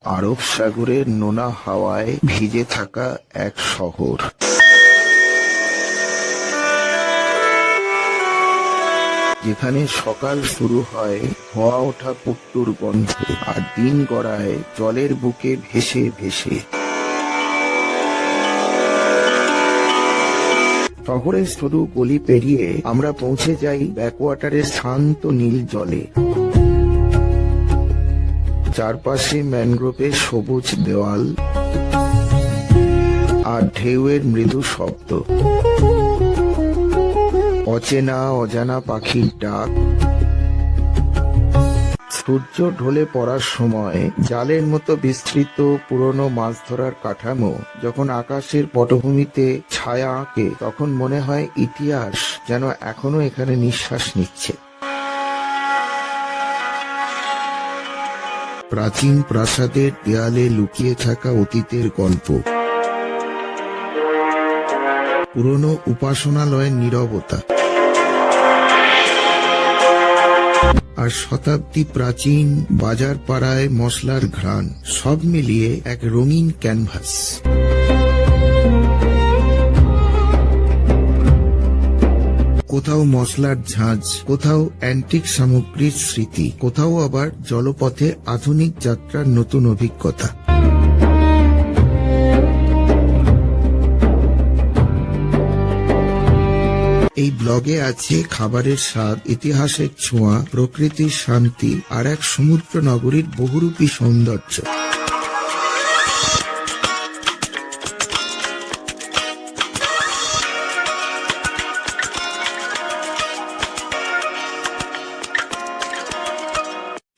আরব সাগরের নোনা হাওয়ায় ভিজে থাকা এক শহর। যেখানে সকাল শুরু হয় ধোঁয়া ওঠা পুট্টুর গন্ধে আর দিন গড়ায় জলের বুকে ভেসে ভেসে। শহরের সরু গলি পেরিয়ে আমরা পৌঁছে যাই ব্যাকওয়াটারের শান্ত নীল জলে। চারপাশে ম্যানগ্রোভের সবুজ দেওয়াল আর ঢেউয়ের মৃদু শব্দ, অচেনা অজানা পাখির ডাক। সূর্য ঢলে পড়ার সময় জালের মতো বিস্তৃত পুরনো মাছ ধরার কাঠামো যখন আকাশের পটভূমিতে ছায়া আঁকে, তখন মনে হয় ইতিহাস যেন এখনো এখানে নিঃশ্বাস নিচ্ছে। প্রাচীন প্রাসাদের দেয়ালে লুকিয়ে থাকা অতীতের গল্প, পুরনো উপাসনালয়ের নীরবতা আর শতাব্দী প্রাচীন বাজার পাড়ায় মশলার ঘ্রাণ, সব মিলিয়ে এক রঙিন ক্যানভাস। কোথাও মশলার ঝাঁঝ, কোথাও অ্যান্টিক সামগ্রীর স্মৃতি, কোথাও আবার জলপথে আধুনিক যাত্রার নতুন অভিজ্ঞতা। এই ব্লগে আছে খাবারের স্বাদ, ইতিহাসের ছোঁয়া, প্রকৃতির শান্তি আর এক সমুদ্র নগরীর বহুরূপী সৌন্দর্য।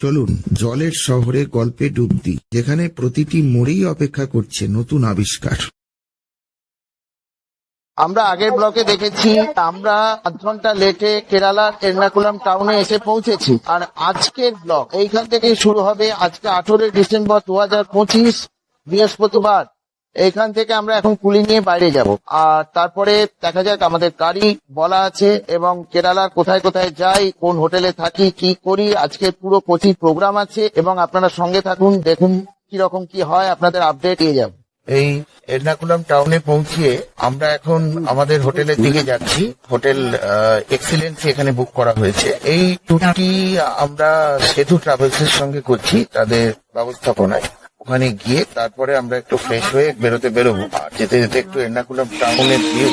চলুন জলের শহরে গল্পে ডুব দিই, যেখানে প্রতিটি মোড়েই অপেক্ষা করছে নতুন আবিষ্কার। আমরা আগের ব্লকে দেখেছি আমরা 5 ঘন্টা লেটে কেরালার এর্নাকুলাম টাউনে এসে পৌঁছেছি। আর আজকের ব্লক এইখান থেকে শুরু হবে। আজকে 18 ডিসেম্বর 2025 বৃহস্পতিবার। এইখান থেকে আমরা এখন কুলি নিয়ে বাইরে যাব, আর তারপরে দেখা যাক আমাদের গাড়ি বলা আছে এবং কেরালার কোথায় কোথায় যাই, কোন হোটেলে থাকি, কি করি। আজকে পুরো কোচিং প্রোগ্রাম আছে এবং আপনারা সঙ্গে থাকুন, দেখুন কিরকম কি হয়, আপনাদের আপডেট দিয়ে যাব। এই এর্নাকুলাম টাউনে পৌঁছিয়ে আমরা এখন আমাদের হোটেলের দিকে যাচ্ছি। হোটেল এক্সিলেন্সি এখানে বুক করা হয়েছে। এই ট্যুরটি আমরা সেতু ট্রাভেলস এর সঙ্গে করছি, তাদের ব্যবস্থাপনায়। ওখানে গিয়ে তারপরে আমরা একটু ফ্রেশ হয়ে বেরোবো। আর যেতে যেতে একটু এর্নাকুলাম টাউনের ভিউ।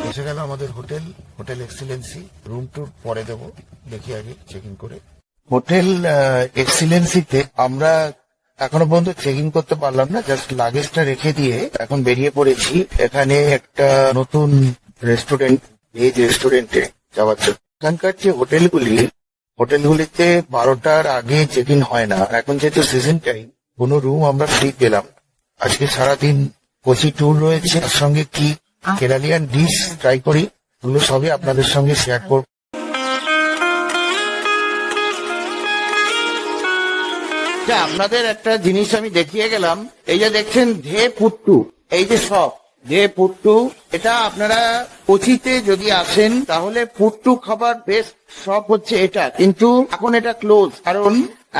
এসে গেল আমাদের হোটেল এক্সিলেন্সি। রুম টুর পরে দেবো, দেখি আগে চেক ইন করে। হোটেল এক্সিলেন্সিতে আমরা এখনো পর্যন্ত চেক ইন করতে পারলাম না, জাস্ট লাগেজটা রেখে দিয়ে এখন বেরিয়ে পড়েছি। এখানে একটা নতুন রেস্টুরেন্ট, ভেজ রেস্টুরেন্টে যাওয়ার জন্য। এখানকার যে হোটেলগুলিতে 12টার আগে চেক ইন হয় না। এখন যেহেতু সিজন টাইম, কোনো রুম আমরা ফ্রি পেলাম। আজকে সারাদিন কোচি ট্যুর রয়েছে, তার সঙ্গে কি কেরালিয়ান ডিশ ট্রাই করি, এগুলো সবই আপনাদের সঙ্গে শেয়ার করব। আপনাদের একটা জিনিস আমি দেখিয়ে গেলাম। এই যে দেখছেন ধে পুট্টু, এই যে সব ধে পুট্টু, এটা আপনারা কোচিতে যদি আসেন তাহলে পুট্টু খাবার বেস্ট শপ হচ্ছে এটা। কিন্তু এখন এটা ক্লোজ, কারণ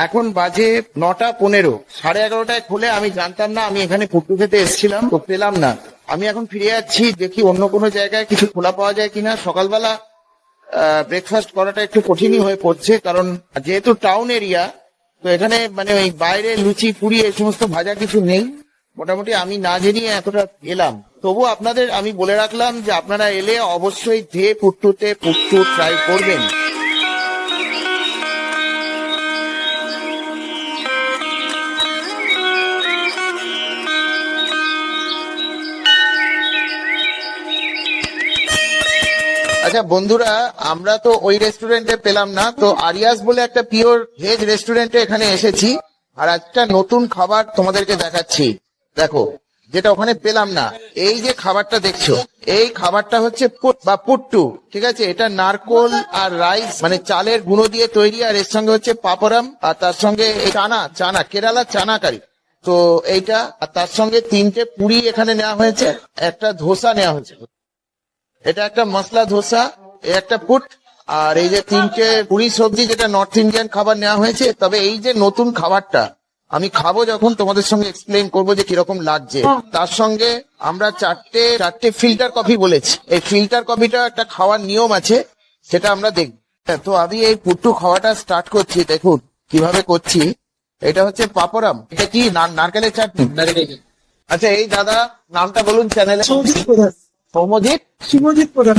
এখন বাজে 9:15। 11:30টায় খুলে। আমি জানতাম না, আমি এখানে পুট্টু খেতে এসেছিলাম তো পেলাম না। আমি এখন ফিরে যাচ্ছি, দেখি অন্য কোনো জায়গায় কিছু খোলা পাওয়া যায় কিনা। সকালবেলা ব্রেকফাস্ট করাটা একটু কঠিনই হয়ে পড়ছে, কারণ যেহেতু টাউন এরিয়া, তো এখানে মানে ওই বাইরে লুচি পুরি এই সমস্ত ভাজা কিছু নেই। মোটামুটি আমি না জেনিয়ে এতটা এলাম। তবু আপনাদের আমি বলে রাখলাম যে আপনারা এলে অবশ্যই ধে পুট্টুতে পুট্টু ট্রাই করবেন। আচ্ছা বন্ধুরা, আমরা তো ওই রেস্টুরেন্টে পেলাম না, তো আরিয়াস বলে একটা পিওর ভেজ রেস্টুরেন্টে এখানে এসেছি। আর একটা নতুন খাবার তোমাদেরকে দেখাচ্ছি, দেখো, যেটা ওখানে পেলাম না। এই যে খাবারটা দেখছো, এই খাবারটা হচ্ছে পুট্টু, ঠিক আছে? এটা নারকোল আর রাইস মানে চালের গুঁড়ো দিয়ে তৈরি, আর এর সঙ্গে হচ্ছে পাপড়াম, আর তার সঙ্গে চানা, কেরালা চানা কারি। তো এইটা আর তার সঙ্গে 3টে পুরি এখানে নেওয়া হয়েছে, একটা ধোসা নেওয়া হয়েছে। এটা একটা মশলা ধোসা, একটা পুট, আর এই যে 3টে পুরি সবজি যেটা নর্থ ইন্ডিয়ান খাবার নেওয়া হয়েছে। তবে এই যে নতুন খাবারটা আমি খাবো যখন তোমাদের সঙ্গে এক্সপ্লেন করবো যে কিরকম লাগছে। তার সঙ্গে আমরা চারটে ফিল্টার কফি বলেছি। এই ফিল্টার কফিটা একটা খাওয়ার নিয়ম আছে, সেটা আমরা দেখব। তো আমি এই পুট্টু খাওয়াটা স্টার্ট করছি, দেখুন কিভাবে করছি। এটা হচ্ছে পাপড়াম, এটা কি নারকেলের চাটনি। আচ্ছা এই দাদা নামটা বলুন চ্যানেলে। সৌমজিৎ শুভজিৎ প্রধান।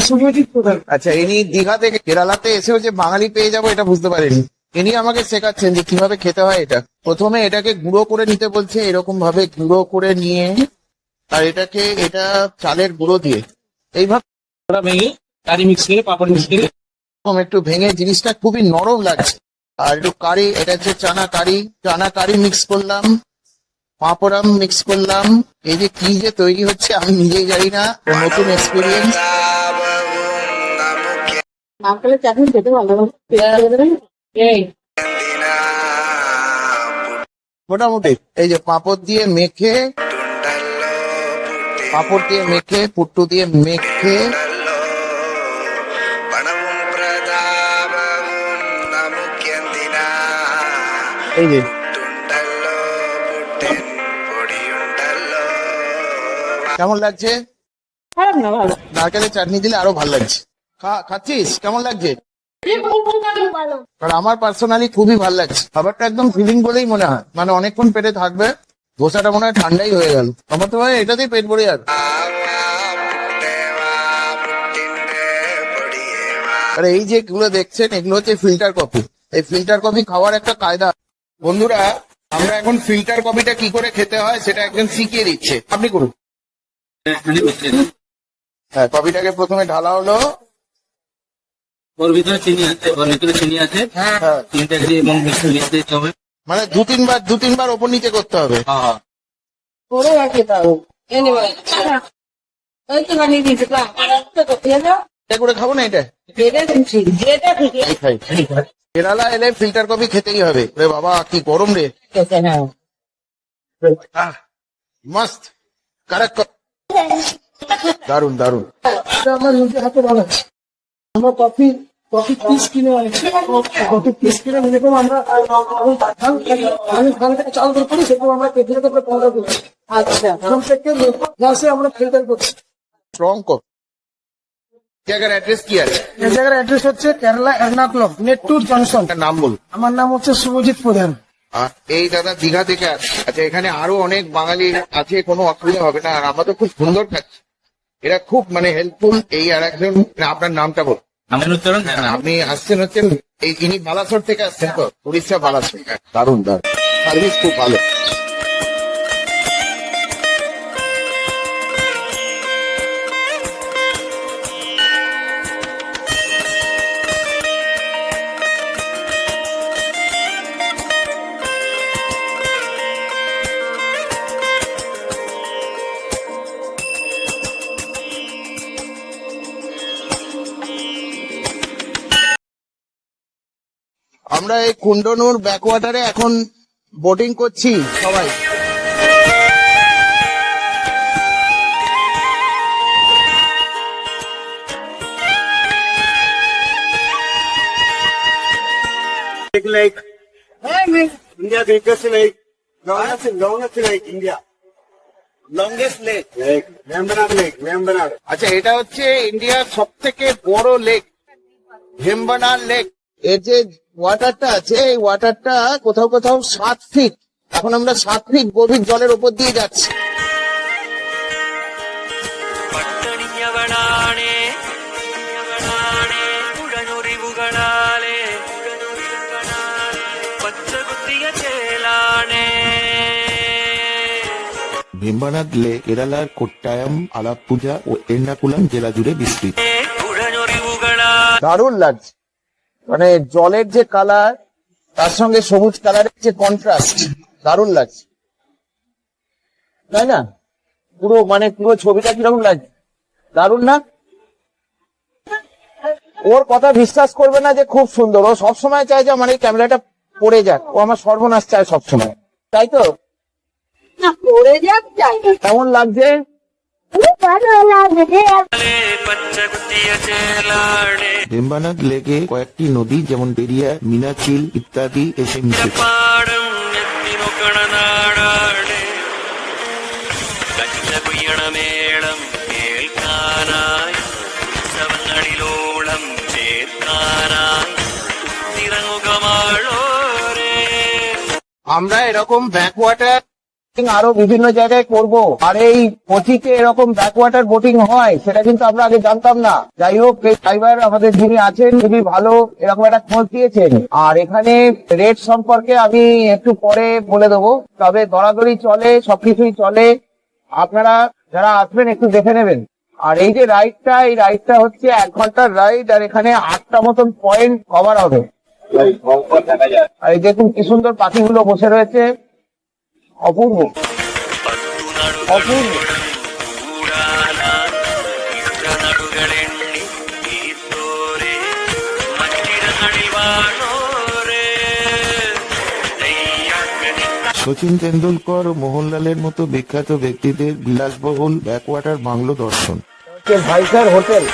আচ্ছা ইনি দীঘা থেকে কেরালাতে এসেও যে বাঙালি পেয়ে যাবো এটা বুঝতে পারিনি। ইনি আমাকে শেখাচ্ছেন যে কিভাবে খেতে হয় এটা। প্রথমে এটাকে গুঁড়ো করে নিতে বলছে, এরকম ভাবে গুঁড়ো করে নিয়ে, আর এটা চালের গুঁড়ো দিয়ে এইভাবে ভেঙে কারি মিক্স করে পাপড় মিক্স করে এরকম একটু ভেঙে, জিনিসটা খুবই নরম লাগছে। আর একটু কারি, এটা হচ্ছে চানা কারি মিক্স করলাম, পাঁপড়াম মিক্স করলাম। এই যে কি যে তৈরি হচ্ছে আমি নিজেই জানি না, নতুন এক্সপিরিয়েন্স। নারকেলের চাটনি খেতে ভালো এই মোটামুটি এই যে পাঁপড় দিয়ে মেখে, পুট্টু দিয়ে মেখে, এই যে কেমন লাগছে? খারাপ না, ভালো। নারকেলের চাটনি দিলে আরো ভালো লাগছে। খাচ্ছিস কেমন লাগছে? ভালো। আর আমার পার্সোনালি খুবই ভালো লাগছে খাবারটা, একদম ফিলিং বলেই মনে হয়, মানে অনেকক্ষণ পেটে থাকবে। ধোসাটা মনে হয় ঠান্ডাই হয়ে গেল, আমার তো হয় এটাতেই পেট ভরে যাবে। আর এই যে গুলো দেখছেন এগুলো হচ্ছে ফিল্টার কফি। এই ফিল্টার কফি খাওয়ার একটা কায়দা। বন্ধুরা আমরা এখন ফিল্টার কফিটা কি করে খেতে হয় সেটা একজন শিখিয়ে দিচ্ছে, আপনি করুন। হ্যাঁ, কফিটাকে প্রথমে ঢালা হলো, ওর ভিতরে চিনি আছে হ্যাঁ, 3টা দিয়ে এবং মিক্স দিতে হবে। মানে দু তিনবার ওপর নিচে করতে হবে। হ্যাঁ করে রাখি তাও এনিওয়ে এই তো বানিয়ে দিয়েছি না তো দিয়ে দাও এটা করে খাবো না, এটা যেটা খুশি যেটা খুশি এই খাই। কেরালা এলে ফিল্টার কফি খেতেই হবে রে বাবা, কি গরম রে। খেতে হ্যাঁ মস্ত কারেক্ট, দারুন দারুন। আমার নিজের হাতে বানাচ্ছি। আমরা কফি পিস কিনে আনছি, কফি পিস কিনে যেরকম আমরা ধান থেকে চাল করে করি, সেরকম আমরা কেটে করে পাউডার করছি। আচ্ছা ওখান থেকে গ্লাসে আমরা ফিল্টার করছি। Strong coffee. জায়গার অ্যাড্রেস কি আছে? এই জায়গার অ্যাড্রেস হচ্ছে কেরালা এর্নাকুলাম নেট্টুর জংশন। একটা নাম বলুন। আমার নাম হচ্ছে শুভজিৎ প্রধান। আর এই দাদা দীঘা থেকে আসে। আচ্ছা এখানে আরো অনেক বাঙালি আছে, কোনো অসুবিধা হবে না। আর আমরা তো খুব সুন্দর খাচ্ছি, এরা খুব মানে হেল্পফুল। এই আর একজন, আপনার নামটা বল। আমার উচ্চারণ আপনি আসছেন হচ্ছেন এই ইনি বালাসোর থেকে আসছেন তো, উড়িষ্যা বালাসোর। দারুন দারুন, সার্ভিস খুব ভালো। আমরা এই কুন্ডনুর ব্যাকওয়াটারে এখন বোটিং করছি সবাই। Lake, India biggest lake, longest lake, India. Longest lake, Vembanad. আচ্ছা এটা হচ্ছে ইন্ডিয়ার সব থেকে বড় লেক, ভেম্বানার লেক। এর যে ওয়াটারটা আছে, এই ওয়াটারটা কোথাও কোথাও 7 ফিট। এখন আমরা 7 ফিট গভীর জলের উপর দিয়ে যাচ্ছি। ভেম্বানাদ লেক কেরালার কোট্টায়াম, আলাপ্পুজা ও এর্নাকুলাম জেলা জুড়ে বিস্তৃত। দারুণ লাগছে, মানে জলের যে কালার তার সঙ্গে সবুজ কালারের যে কন্ট্রাস্ট, দারুণ লাগছে, তাই না? পুরো ছবিটা কিরকম লাগছে, দারুণ না? ওর কথা বিশ্বাস করবে না যে খুব সুন্দর। ও সবসময় চায় যে আমার এই ক্যামেরাটা পড়ে যাক, ও আমার সর্বনাশ চায় সবসময়, তাই তো? পড়ে যাচ্ছে কেমন লাগছে? ভালো লাগছে ভেম্বানাদ লেকে কয়েকটি নদী যেমন পেরিয়ার, মিনাচিল ইত্যাদি এসে মিশেছে। മേളം കേൾക്കാനായി ഉത്സവങ്ങളിലോളം ചേർക്കാനായി തിരങ്ങുകമാളോരേ আমরা এরকম ব্যাকওয়াটার আরো বিভিন্ন জায়গায় করব, আর এই কোচিতে এরকম ব্যাকওয়াটার বোটিং হয় সেটা কিন্তু আমরা আগে জানতাম না। যাই হোক, এই ড্রাইভার আমাদের যিনি আছেন খুবই ভালো, এরকম একটা খোঁজ দিয়েছেন। আর এখানে রেট সম্পর্কে আমি একটু পরে বলে দেবো, তবে দরাদরি চলে, সবকিছুই চলে। আপনারা যারা আসবেন একটু দেখে নেবেন। আর এই যে রাইডটা, এই রাইডটা হচ্ছে 1 ঘন্টার রাইড, আর এখানে 8টা মতন পয়েন্ট কভার হবে। আর এই দেখুন কি সুন্দর পাখিগুলো বসে রয়েছে, অপূর্ব অপূর্ব। সচিন তেন্ডুলকর ও মোহনলালের মতো বিখ্যাত ব্যক্তিদের বিলাসবহুল ব্যাকওয়াটার বাংলো দর্শন। ভাইসার হোটেল।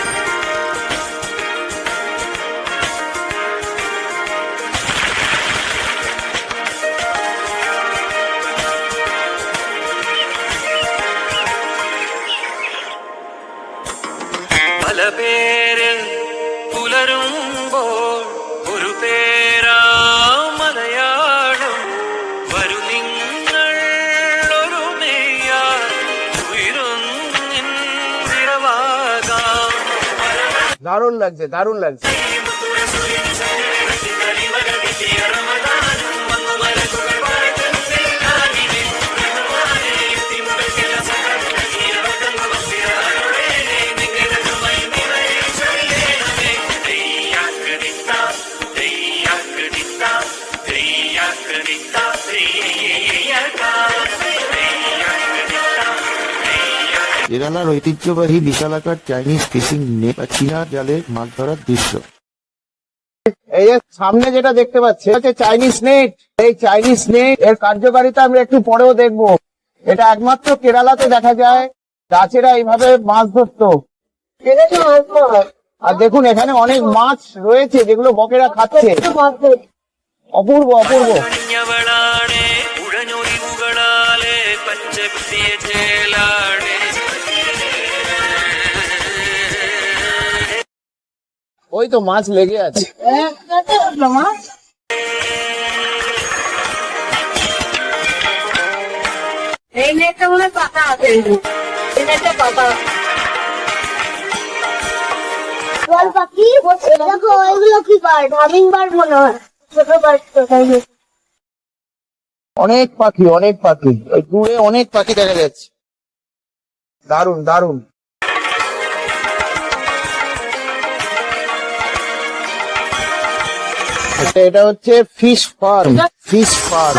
പല പേരിൽ പുലരുമ്പോൾ ഒരു പേരാ മലയാളം വരു നിങ്ങൾ ഒരു മെയ്യാൽ ഉയരുന്നിരവാകാം দারুণ লাগছে, দারুণ লাগছে। কেরালার ঐতিহ্যবাহী বিশালাকার চাইনিজ ফিশিং নেট বা চীনা জালে মাছ ধরার দৃশ্য। এই যে সামনে যেটা দেখতে পাচ্ছি হচ্ছে চাইনিজ নেট। এই চাইনিজ নেট এর কার্যকারিতা আমরা একটু পরেও দেখবো। এটা একমাত্র কেরালাতে দেখা যায়, ডাচেরা এইভাবে মাছ ধরতো। আর দেখুন এখানে অনেক মাছ রয়েছে যেগুলো বকেরা খাচ্ছে। অপূর্ব অপূর্ব। അണിഞ്ഞവളാണേ ഉഴഞ്ഞൊലിവുകളാലേ പച്ച കുത്തിയ ചേലാണേ ওই তো মাছ লেগে আছে। এই নেটটা মনে হয় পাতা আছে, এই নেটটা পাতা। বল পাখি দেখো, এগুলো কি বার্ড? হামিং বার্ড মনে হয়, ছোট বার্ড তো। অনেক পাখি, অনেক পাখি, ওই দূরে অনেক পাখি দেখা যাচ্ছে। দারুণ দারুণ। এটা হচ্ছে ফিশ ফার্ম, ফিশ ফার্ম।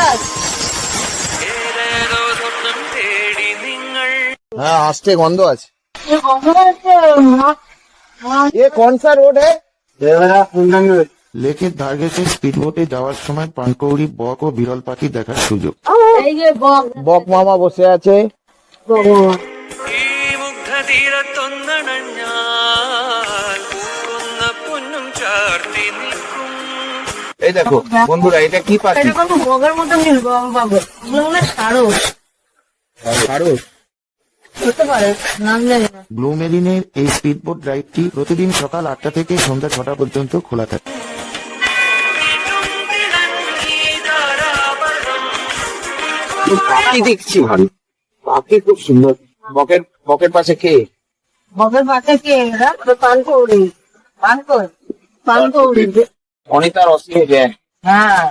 ഏതേതോ സ്വപ്നം തേടി നിങ്ങൾ হ্যাঁ, আসতে গন্ধ আছে। ये कौन सा এ কোন সা রোড है? লেকের ধার ঘেঁষে স্পিডবোটে যাওয়ার সময় পানকৌড়ি, বক ও বিরল পাখি দেখার সুযোগ। এই যে বক বক মামা বসে আছে। ഈ മുഗ്ധതീരത്തൊന്നണഞ്ഞാൽ പൂക്കുന്ന പൊന്നും ചാർത്തി നിൽക്കും এই দেখো বন্ধুরা, এটা কি পাখি? এটা কোনো বগের মতো রং পাবো, এগুলো মনে হয় সারস সারস। হতে পারে, নাম জানি না। ব্লু মেরিনের এই স্পিডবোট রাইডটি প্রতিদিন সকাল 8টা থেকে সন্ধ্যা 6টা পর্যন্ত খোলা থাকে। পাখি দেখছি ভালো, পাখি খুব সুন্দর। বকের পাশে কে? বগের পাশে কে? এরা পানকৌড়ি, পানকৌড়ি। অনিতার অসীম জ্ঞান। হ্যাঁ,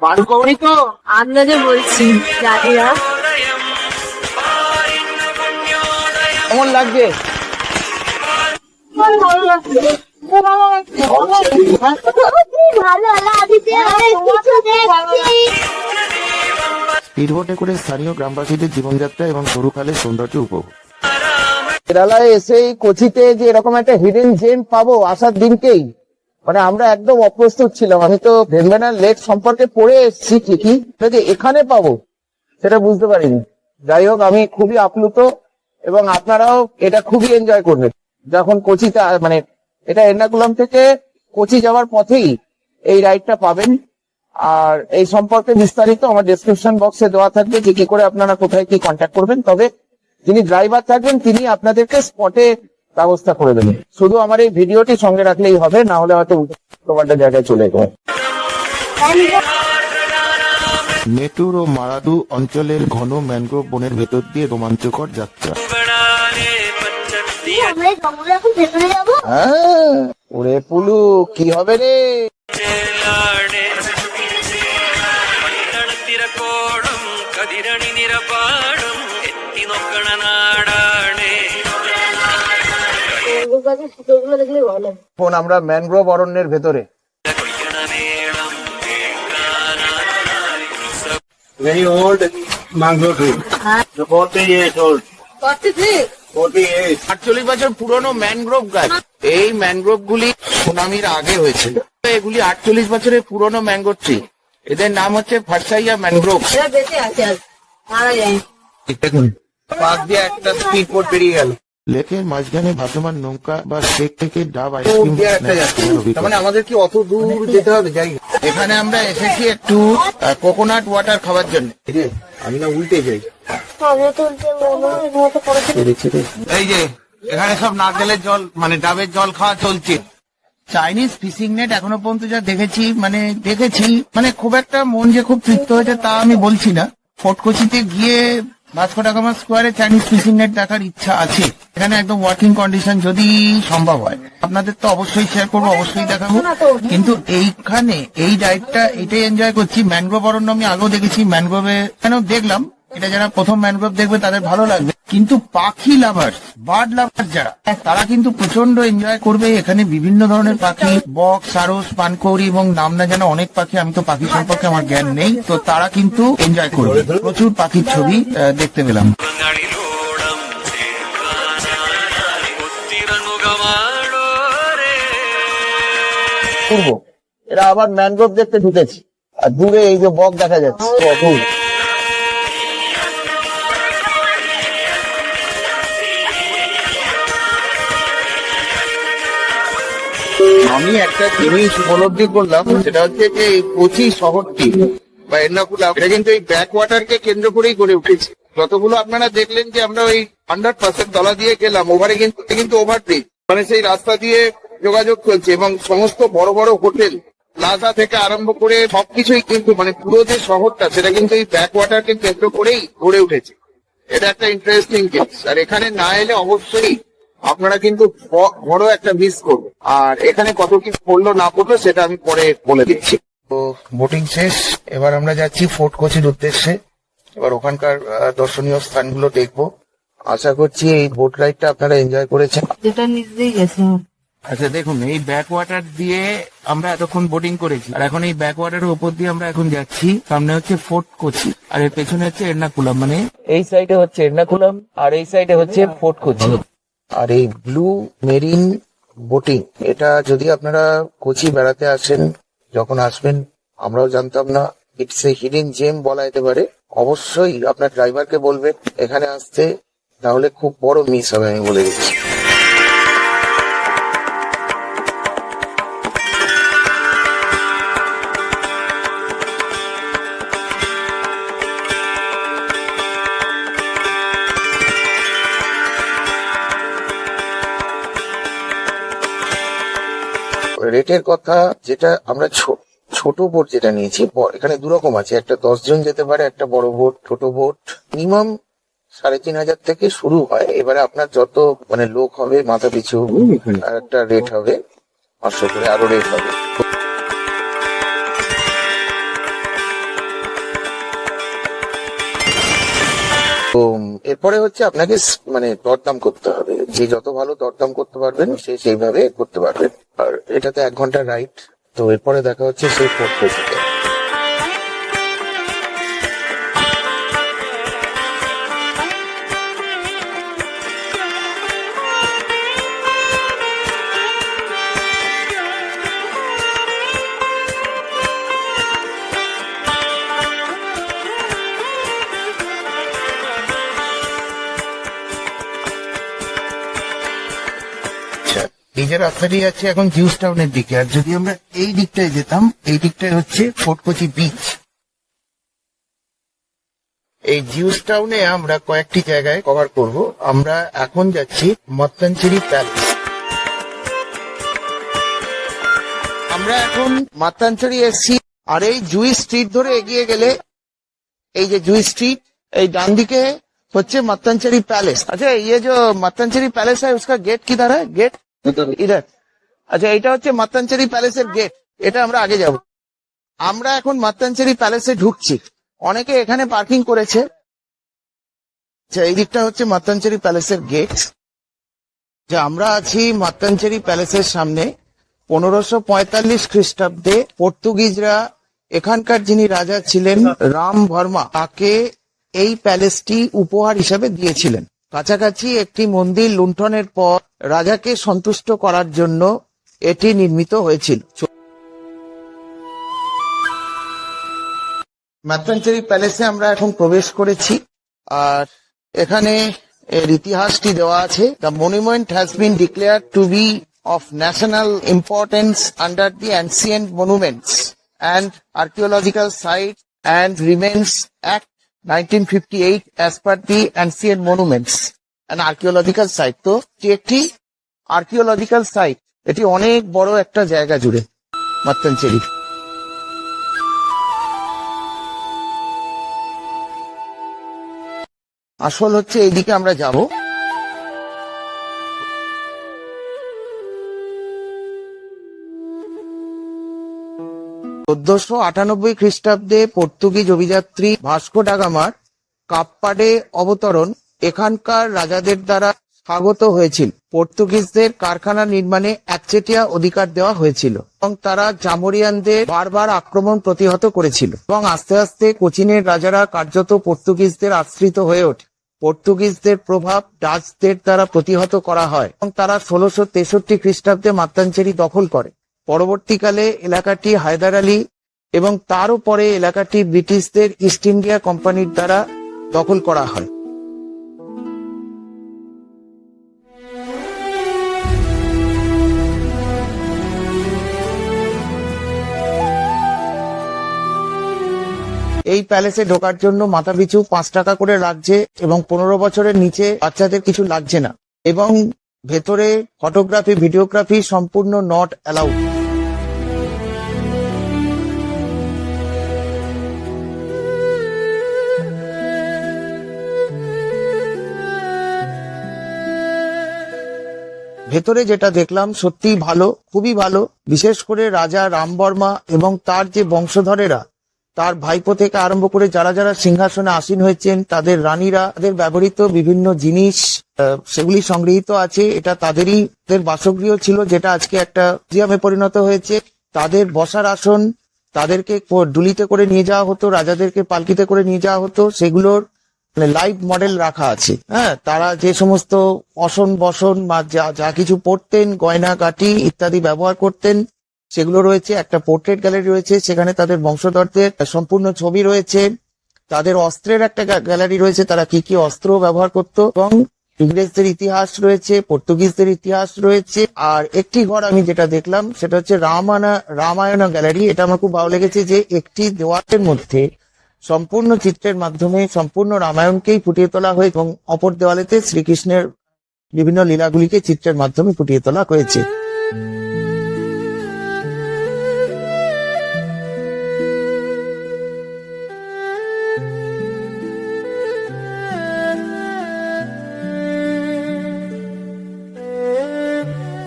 পানকৌড়ি তো। আন্দাজে বলছি, জানি না। কেমন লাগছে? ভালো লাগছে, ভালো লাগছে। ভালো লাগছে, অনেক কিছু দেখছি। স্পিডবোটে করে স্থানীয় গ্রামবাসীদের জীবনযাত্রা এবং সরু খালের সৌন্দর্য উপভোগ। কেরালায় এসেই কোচিতে যে এরকম একটা হিডেন জেম পাবো আসার দিনকেই, মানে আমরা একদম অপ্রস্তুত ছিলাম। আমি তো ভেম্বানার লেক সম্পর্কে পড়ে এসেছি ঠিকই, যে এখানে পাবো সেটা বুঝতে পারিনি। যাই হোক, আমি খুবই আপ্লুত এবং আপনারাও এটা খুবই এনজয় করবেন যখন কোচিতে মানে এটা এর্নাকুলাম থেকে কোচি যাওয়ার পথেই এই রাইডটা পাবেন। আর এই সম্পর্কে বিস্তারিত আমার ডেসক্রিপশন বক্সে দেওয়া থাকবে যে কি করে আপনারা কোথায় কি কন্ট্যাক্ট করবেন। তবে যিনি ড্রাইভার থাকবেন তিনি আপনাদেরকে স্পটে ব্যবস্থা করে দেবেন। শুধু আমার এই ভিডিওটি সঙ্গে রাখলেই হবে, না হলে হয়তো উল্টো জায়গায় চলে যাবে। মেটুর ও মারাদু অঞ্চলের ঘন ম্যানগ্রোভ বনের ভেতর দিয়ে রোমাঞ্চকর যাত্রা। ുകളാലെ പച്ചത്തിയ আমরা এই জঙ্গলে এখন ভেতরে যাবো। হ্যাঁ, ওরে পুলু কি হবে রে? ചേലാടെ പട്ടണത്തിരക്കോടും കതിരണി നിരപാടും എത്തി നോക്കണ നാടാണ് ওগুলো গাছের শিকড়গুলো দেখলে ভালো লাগে। এখন আমরা ম্যানগ্রোভ অরণ্যের ভেতরে। കൊയ്യണ മേളം കേൾക്കാനായി Very old mangrove tree. 40 years old. করতে ঠিক 40 years. 48 বছর পুরনো ম্যানগ্রোভ গাছ। এই ম্যানগ্রোভ গুলি সুনামির আগে হয়েছিল। এগুলি 48 বছরের পুরনো ম্যানগ্রোভ ট্রি। এদের নাম হচ্ছে ভার্সাইয়া ম্যানগ্রোভ। এরা বেঁচে আছে আজ, মারা যায়। দেখুন, পাশ দিয়ে একটা স্পিড বোট বেরিয়ে গেল। লেকের মাঝখানে ভাসমান নৌকা বা শেক থেকে ডাব ও, আইসক্রিম দিয়ে একটা যাচ্ছে। তার মানে আমাদের কি অত দূর যেতে হবে? যাই হোক। এখানে আমরা এসেছি একটু কোকোনাট ওয়াটার খাওয়ার জন্য। আমি না উল্টে যাই। আমি তো এর মতো করেছি। এই যে এখানে সব নারকেলের জল মানে ডাবের জল খাওয়া চলছে। চাইনিজ ফিশিং নেট এখনো পর্যন্ত যা দেখেছি মানে খুব একটা মন যে খুব তৃপ্ত হয়েছে তা আমি বলছি না। ফোর্ট কোচিতে গিয়ে ভাস্কো ডা গামা স্কোয়ারে চাইনিজ ফিশিং নেট দেখার ইচ্ছা আছে। এখানে একদম ওয়ার্কিং কন্ডিশন যদি সম্ভব হয় আপনাদের তো অবশ্যই শেয়ার করবো, অবশ্যই দেখাবো। কিন্তু এইখানে এই রাইডটা এটাই এনজয় করছি। ম্যানগ্রোভ অরণ্য আমি আগেও দেখেছি, ম্যানগ্রোভে কেন দেখলাম, এটা যারা প্রথম ম্যানগ্রোভ দেখবে তাদের ভালো লাগবে। কিন্তু পাখি লাভার, বার্ড লাভার যারা, তারা কিন্তু প্রচন্ড এনজয় করবে। এখানে বিভিন্ন ধরনের পাখি, বক, সারস, পানকৌড়ি এবং নাম না জানা অনেক পাখি। আমি তো পাখি সম্পর্কে আমার জ্ঞান নেই, তো তারা কিন্তু এনজয় করবে। প্রচুর পাখির ছবি দেখতে পেলাম। ങ്ങളിലോടം ചേർക്കാനായി ഒത്തിറങ്ങുക മാടോരേ করব এরা আবার ম্যানগ্রোভ দেখতে ঢুকেছে, আর দূরে এই যে বক দেখা যাচ্ছে। তো অপূর্ব। আমি একটা জিনিস উপলব্ধি করলাম, সেটা হচ্ছে যে এই কোচি শহরটি বা এর্নাকুলাম, এটা কিন্তু এই ব্যাক ওয়াটারকে কেন্দ্র করেই গড়ে উঠেছে। যতগুলো আপনারা দেখলেন যে আমরা ওই 100% তলা দিয়ে গেলাম, ওভারে কিন্তু ওভারব্রিজ, মানে সেই রাস্তা দিয়ে যোগাযোগ চলছে এবং সমস্ত বড় বড় হোটেল, প্লাজা থেকে আরম্ভ করে সবকিছুই কিন্তু মানে পুরো যে শহরটা সেটা কিন্তু এই ব্যাক ওয়াটারকে কেন্দ্র করেই গড়ে উঠেছে। এটা একটা ইন্টারেস্টিং কেস। আর এখানে না এলে অবশ্যই আপনারা কিন্তু বড় একটা মিস করবেন। আর এখানে কত কি পড়লো না পড়লো সেটা আমি পরে বলে দিচ্ছি। তো বোটিং শেষ, এবার আমরা যাচ্ছি ফোর্ট কোচির উদ্দেশ্যে। এবার ওখানকার দর্শনীয় স্থানগুলো দেখবো। আশা করছি এই বোট রাইডটা আপনারা এনজয় করেছেন। যেটা নিচ দিয়ে গেছে। আচ্ছা দেখুন, এই ব্যাক ওয়াটার দিয়ে আমরা এতক্ষণ বোটিং করেছি, আর এখন এই ব্যাক ওয়াটারের উপর দিয়ে আমরা এখন যাচ্ছি। সামনে হচ্ছে ফোর্ট কোচি আর এর পেছনে হচ্ছে এর্নাকুলাম। মানে এই সাইডে হচ্ছে এর্নাকুলাম আর এই সাইডে হচ্ছে ফোর্ট কোচি। আর এই ব্লু মেরিন বোটিং, এটা যদি আপনারা কোচি বেড়াতে আসেন, যখন আসবেন, আমরাও জানতাম না, ইটস এ হিডেন জেম বলা যেতে পারে। অবশ্যই আপনার ড্রাইভারকে বলবেন এখানে আসতে, তাহলে খুব বড় মিস হবে, আমি বলে দিচ্ছি। রেটের কথা, যেটা আমরা ছোট বোট যেটা নিয়েছি, এখানে দু রকম আছে, একটা 10 জন যেতে পারে, একটা বড় বোট। ছোট বোট মিনিমাম 3,500 থেকে শুরু হয়। এবারে আপনার যত মানে লোক হবে মাথা পিছু একটা রেট হবে, 500 করে আরো রেট হবে। তো এরপরে হচ্ছে আপনাকে মানে দরদাম করতে হবে, যে যত ভালো দরদাম করতে পারবেন সে সেইভাবে করতে পারবেন। আর এটাতে 1 ঘন্টা রাইড। তো এরপরে দেখা হচ্ছে সেই ফোর্ট কোচিতে। এই যে রাস্তাটি যাচ্ছে এখন জিউস টাউনের দিকে, আর যদি আমরা এই দিকটায় যেতাম, এই দিকটায় হচ্ছে ফোর্ট কোচি বিচ। এই জিউস টাউনে আমরা কয়েকটি জায়গায় কভার করব। আমরা এখন যাচ্ছি মাত্তাঞ্চেরি প্যালেস। আমরা এখন মাত্তাঞ্চেরি এসছি, আর এই জুই স্ট্রিট ধরে এগিয়ে গেলে, এই যে জুই স্ট্রিট, এই ডান দিকে হচ্ছে মাত্তাঞ্চেরি पैलेस। अच्छा ये जो মাত্তাঞ্চেরি पैलेस है उसका गेट किधर है? गेट इधर। আচ্ছা এটা হচ্ছে মাত্তাঞ্চেরি প্যালেসের গেট, এটা আমরা আগে যাব। আমরা এখন মাত্তাঞ্চেরি প্যালেসে ঢুকছি। অনেকে এখানে পার্কিং করেছে। আচ্ছা এই দিকটা হচ্ছে মাত্তাঞ্চেরি প্যালেসের গেট। যে আমরা আছি মাত্তাঞ্চেরি প্যালেসের সামনে। 1545 খ্রিস্টাব্দে পর্তুগিজরা এখানকার যিনি রাজা ছিলেন রামবর্মা, তাকে এই প্যালেসটি উপহার হিসেবে দিয়েছিলেন। কাছাকাছি একটি মন্দির লুণ্ঠনের পর রাজাকে সন্তুষ্ট করার জন্য এটি নির্মিত হয়েছিল। মাত্তাঞ্চেরি প্যালেসে আমরা এখন প্রবেশ করেছি, আর এখানে এর ইতিহাসটি দেওয়া আছে। The monument has been declared to be of national importance under the ancient monuments and archaeological site and remains act 1958 as per the ancient monuments and archaeological site। তো এটি একটি আর্কিওলজিক্যাল সাইট, এটি অনেক বড় একটা জায়গা জুড়ে মাত্তাঞ্চেরি। আসল হচ্ছে এইদিকে আমরা যাব। 1498 খ্রিস্টাব্দে পর্তুগিজ অভিযাত্রী ভাস্কো ডা গামার কাপ্পাডে অবতরণ এখানকার রাজাদের দ্বারা স্বাগত হয়েছিল। পর্তুগিজদের কারখানা নির্মাণে একচেটিয়া অধিকার দেওয়া হয়েছিল এবং তারা জামোরিয়ানদের বারবার আক্রমণ প্রতিহত করেছিল, এবং আস্তে আস্তে কোচিনের রাজারা কার্যত পর্তুগিজদের আশ্রিত হয়ে ওঠে। পর্তুগিজদের প্রভাব ডাচদের দ্বারা প্রতিহত করা হয় এবং তারা 1663 খ্রিস্টাব্দে মাত্তাঞ্চেরি দখল করে। পরবর্তীকালে এলাকাটি হায়দার আলী এবং তারও পরে এলাকাটি ব্রিটিশদের ইস্ট ইন্ডিয়া কোম্পানির দ্বারা দখল করা হয়। এই প্যালেসে ঢোকার জন্য মাথাপিছু 5 টাকা করে লাগছে এবং 15 বছরের নিচে বাচ্চাদের কিছু লাগছে না, এবং ভেতরে ফটোগ্রাফি ভিডিওগ্রাফি সম্পূর্ণ নট অ্যালাউড। ভেতরে যেটা দেখলাম সত্যি ভালো, খুবই ভালো। বিশেষ করে রাজা রামবর্মা এবং তার যে বংশধরেরা, তার ভাইপো থেকে আরম্ভ করে যারা যারা সিংহাসনে আসীন হয়েছেন, তাদের রানীরা, তাদের ব্যবহৃত বিভিন্ন জিনিস সেগুলি সংগৃহীত আছে। এটা তাদেরই বাসগৃহ ছিল, যেটা আজকে একটা মিউজিয়ামে পরিণত হয়েছে। তাদের বসার আসন, তাদেরকে ডুলিতে করে নিয়ে যাওয়া হতো, রাজাদেরকে পালকিতে করে নিয়ে যাওয়া হতো, সেগুলোর লাইভ মডেল রাখা আছে। হ্যাঁ, তারা যে সমস্ত অসন বসন বা যা কিছু পড়তেন, গয়না গাটি ইত্যাদি ব্যবহার করতেন, সেগুলো রয়েছে। একটা পোর্ট্রেট গ্যালারি রয়েছে, সেখানে তাদের বংশধরদের সম্পূর্ণ ছবি রয়েছে। তাদের অস্ত্রের একটা গ্যালারি রয়েছে, তারা কি কি অস্ত্র ব্যবহার করত, এবং ইংরেজদের ইতিহাস রয়েছে, পর্তুগিজদের ইতিহাস রয়েছে। আর একটি ঘর আমি যেটা দেখলাম সেটা হচ্ছে রামায়ণ গ্যালারি। এটা আমার খুব ভালো লেগেছে যে একটি দেওয়ালের মধ্যে সম্পূর্ণ চিত্রের মাধ্যমে সম্পূর্ণ রামায়ণকেই ফুটিয়ে তোলা হয়েছে, এবং অপর দেওয়ালেতে শ্রীকৃষ্ণের বিভিন্ন লীলাগুলিকে চিত্রের মাধ্যমে ফুটিয়ে তোলা হয়েছে।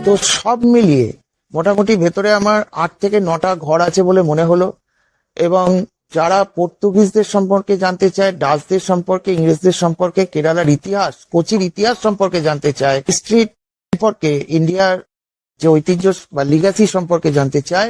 তো সব মিলিয়ে মোটামুটি ভেতরে আমার 8 থেকে 9টা ঘর আছে বলে মনে হলো, এবং যারা পর্তুগিজদের সম্পর্কে জানতে চায়, ডাচদের সম্পর্কে, ইংরেজদের সম্পর্কে, কেরালার ইতিহাস, কোচির ইতিহাস সম্পর্কে জানতে চায়, হিস্ট্রি সম্পর্কে, ইন্ডিয়ার যে ঐতিহ্য বা লিগাসি সম্পর্কে জানতে চায়,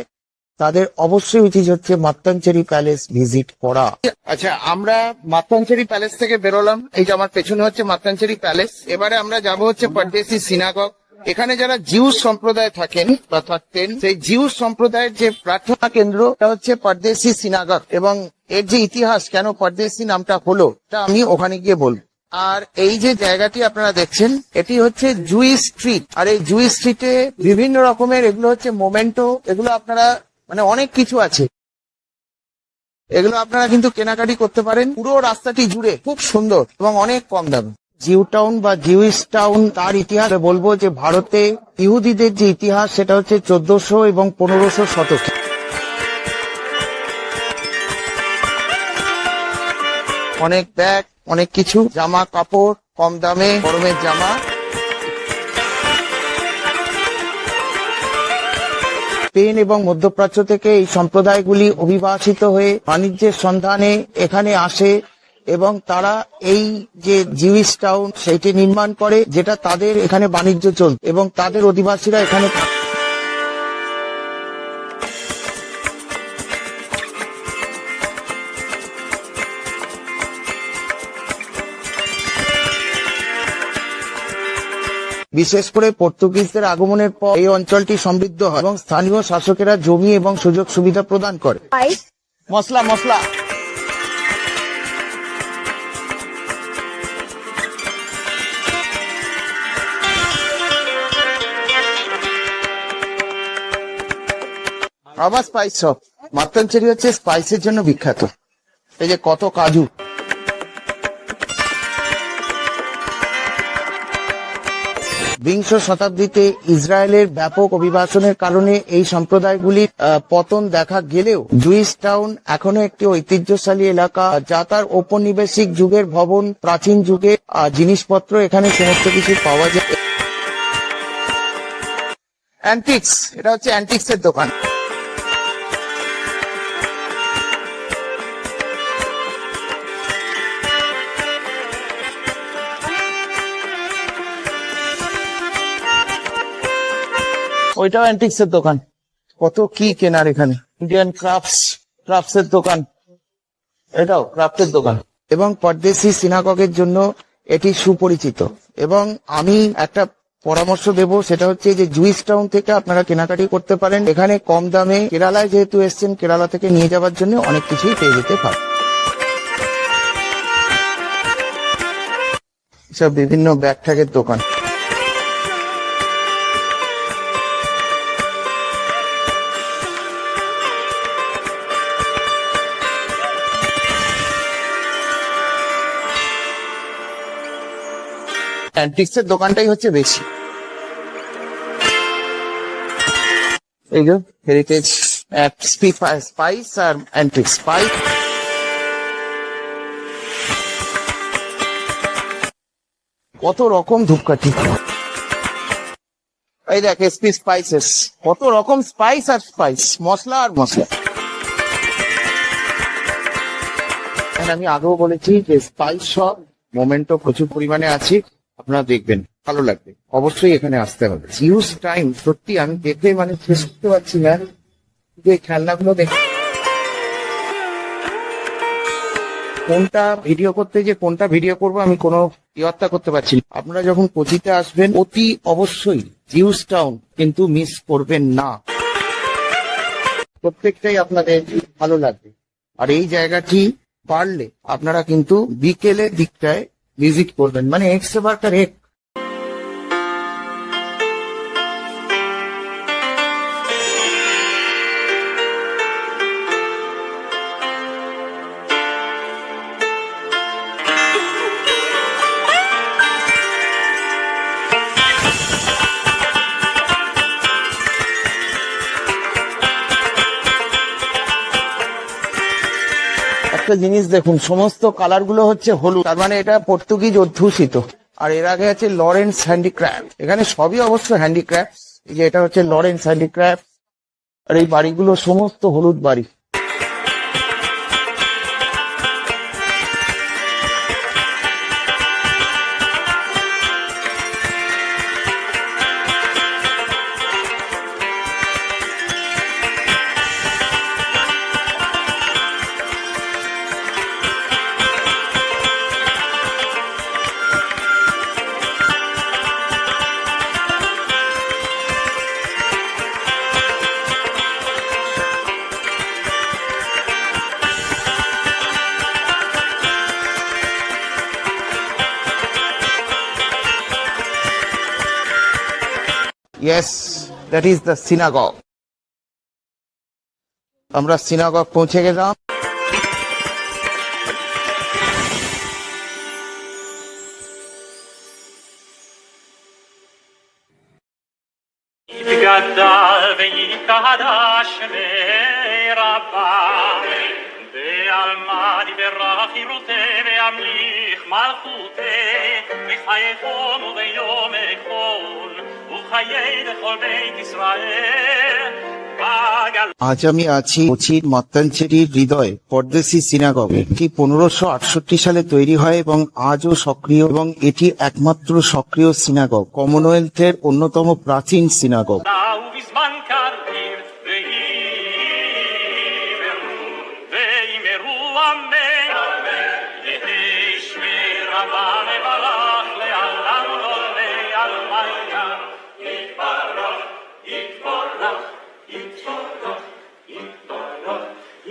তাদের অবশ্যই উচিত হচ্ছে মাত্তাঞ্চেরি প্যালেস ভিজিট করা। আচ্ছা, আমরা মাত্তাঞ্চেরি প্যালেস থেকে বেরোলাম। এই যে আমার পেছনে হচ্ছে মাত্তাঞ্চেরি প্যালেস। এবারে আমরা যাব হচ্ছে পরদেশি সিনাগগ। এখানে যারা জিউস সম্প্রদায় থাকেন বা থাকতেন, সেই জিউস সম্প্রদায়ের যে প্রার্থনা কেন্দ্র হচ্ছে পরদেশি সিনাগগ, এবং এর যে ইতিহাস, কেন পরদেশি নামটা হলো, তা আমি ওখানে গিয়ে বলবো। আর এই যে জায়গাটি আপনারা দেখছেন এটি হচ্ছে জুই স্ট্রিট। আর এই জুই স্ট্রিটে বিভিন্ন রকমের এগুলো হচ্ছে মোমেন্টো, এগুলো আপনারা মানে অনেক কিছু আছে, এগুলো আপনারা কিন্তু কেনাকাটি করতে পারেন পুরো রাস্তাটি জুড়ে, খুব সুন্দর এবং অনেক কম দামে। জিউ টাউন বা জিউইশ টাউন, তার ইতিহাস বলবো যে ভারতে ইহুদিদের যে ইতিহাস সেটা হচ্ছে 1400 এবং 1500 শতকে। অনেক ব্যাগ, অনেক কিছু, জামা কাপড় কম দামে, গরমের জামা। স্পেন এবং মধ্যপ্রাচ্য থেকে এই সম্প্রদায়গুলি অভিবাসিত হয়ে বাণিজ্যের সন্ধানে এখানে আসে এবং তারা এই যে জিউইশ টাউন সেইটি নির্মাণ করে, যেটা তাদের এখানে বাণিজ্য চলত এবং তাদের অধিবাসীরা এখানে বিশেষ করে পর্তুগিজদের আগমনের পর এই অঞ্চলটি সমৃদ্ধ হয় এবং স্থানীয় শাসকেরা জমি এবং সুযোগ সুবিধা প্রদান করে। মশলা মশলা আবার স্পাইস শপ। মাত্তাঞ্চেরি হচ্ছে স্পাইসের জন্য বিখ্যাত। এই যে কত কাজু, বিংশ শতাব্দীতে ইসরায়েলের ব্যাপক অভিবাসনের কারণে এই সম্প্রদায়গুলির পতন দেখা গেলেও জুইশ টাউন এখনো একটি ঐতিহ্যশালী এলাকা, যা তার ঔপনিবেশিক যুগের ভবন, প্রাচীন যুগের জিনিসপত্র এখানে সমস্ত কিছু পাওয়া যায়। অ্যান্টিক্স, এটা হচ্ছে অ্যান্টিক্স এর দোকান। ওইটাও অ্যান্টিক্স এর দোকান। কত কি কেনার এখানে। ইন্ডিয়ান ক্রাফটস এর দোকান, এটাও ক্রাফটের দোকান। এবং পরদেশি সিনাগগের জন্য এটি সুপরিচিত। এবং আমি একটা পরামর্শ দেব, সেটা হচ্ছে যে জুইশ টাউন থেকে আপনারা কেনাকাটি করতে পারেন। এখানে কম দামে, কেরালায় যেহেতু এসছেন, কেরালা থেকে নিয়ে যাওয়ার জন্য অনেক কিছুই পেয়ে যেতে পারেন। সব বিভিন্ন ব্যাগ ট্যাগের দোকান। অ্যান্টিক্সের দোকানটাই হচ্ছে বেশি। এই যে হেরিটেজ স্পাইস আর অ্যান্টিক্স। স্পাইস কত রকম ধূপকাঠি, এই দেখ এসপি স্পাইসেস, কত রকম স্পাইস আর স্পাইস, মশলা আর মশলা। আমি আগেও বলেছি যে স্পাইস শপ মোমেন্টো প্রচুর পরিমাণে আছে, আপনারা দেখবেন, ভালো লাগবে, অবশ্যই এখানে আসতে হবে। জিউস টাইম সত্যি আমি দেখে মানে শেষ করতে পারছি না, কিন্তু এই খেলনাগুলো দেখে কোনটা ভিডিও করতে যে কোনটা ভিডিও করবো আমি কোনো ইয়ত্তা করতে পারছি না। আপনারা যখন কোচিতে আসবেন অতি অবশ্যই জিউস টাউন কিন্তু মিস করবেন না, প্রত্যেকটাই আপনাদের ভালো লাগবে। আর এই জায়গাটি পারলে আপনারা কিন্তু বিকেলের দিকটায় ভিজিট করবেন, মানে এক্সট্রা বার্কার এক। একটা জিনিস দেখুন, সমস্ত কালার গুলো হচ্ছে হলুদ, তার মানে এটা পর্তুগিজ অধ্যুষিত। আর এর আগে আছে লরেন্স হ্যান্ডিক্রাফট, এখানে সবই অবশ্য হ্যান্ডিক্রাফট। এই যে এটা হচ্ছে লরেন্স হ্যান্ডিক্রাফট, আর এই বাড়িগুলো সমস্ত হলুদ বাড়ি। Yes, that is the synagogue. আমরা সিনাগগ পৌঁছে গেলাম। יתגדל ויתקדש לרבה בעלמא יברך ירותה וימליך מלכותה בחיי חום וביום חול וחיי לכל בית ישראל בגל আজ আমি আছি কোচির মত্তাঞ্চেরির হৃদয় পরদেশি সিনাগগ। এটি 1568 সালে তৈরি হয় এবং আজও সক্রিয়, এবং এটি একমাত্র সক্রিয় সিনাগগ, কমনওয়েলথের অন্যতম প্রাচীন সিনাগগ। ובזמן קריב ויאמרו אמן יהי שמי רבה מברך לעולם לא לעלמיה יתברך יתברך יתברך יתברך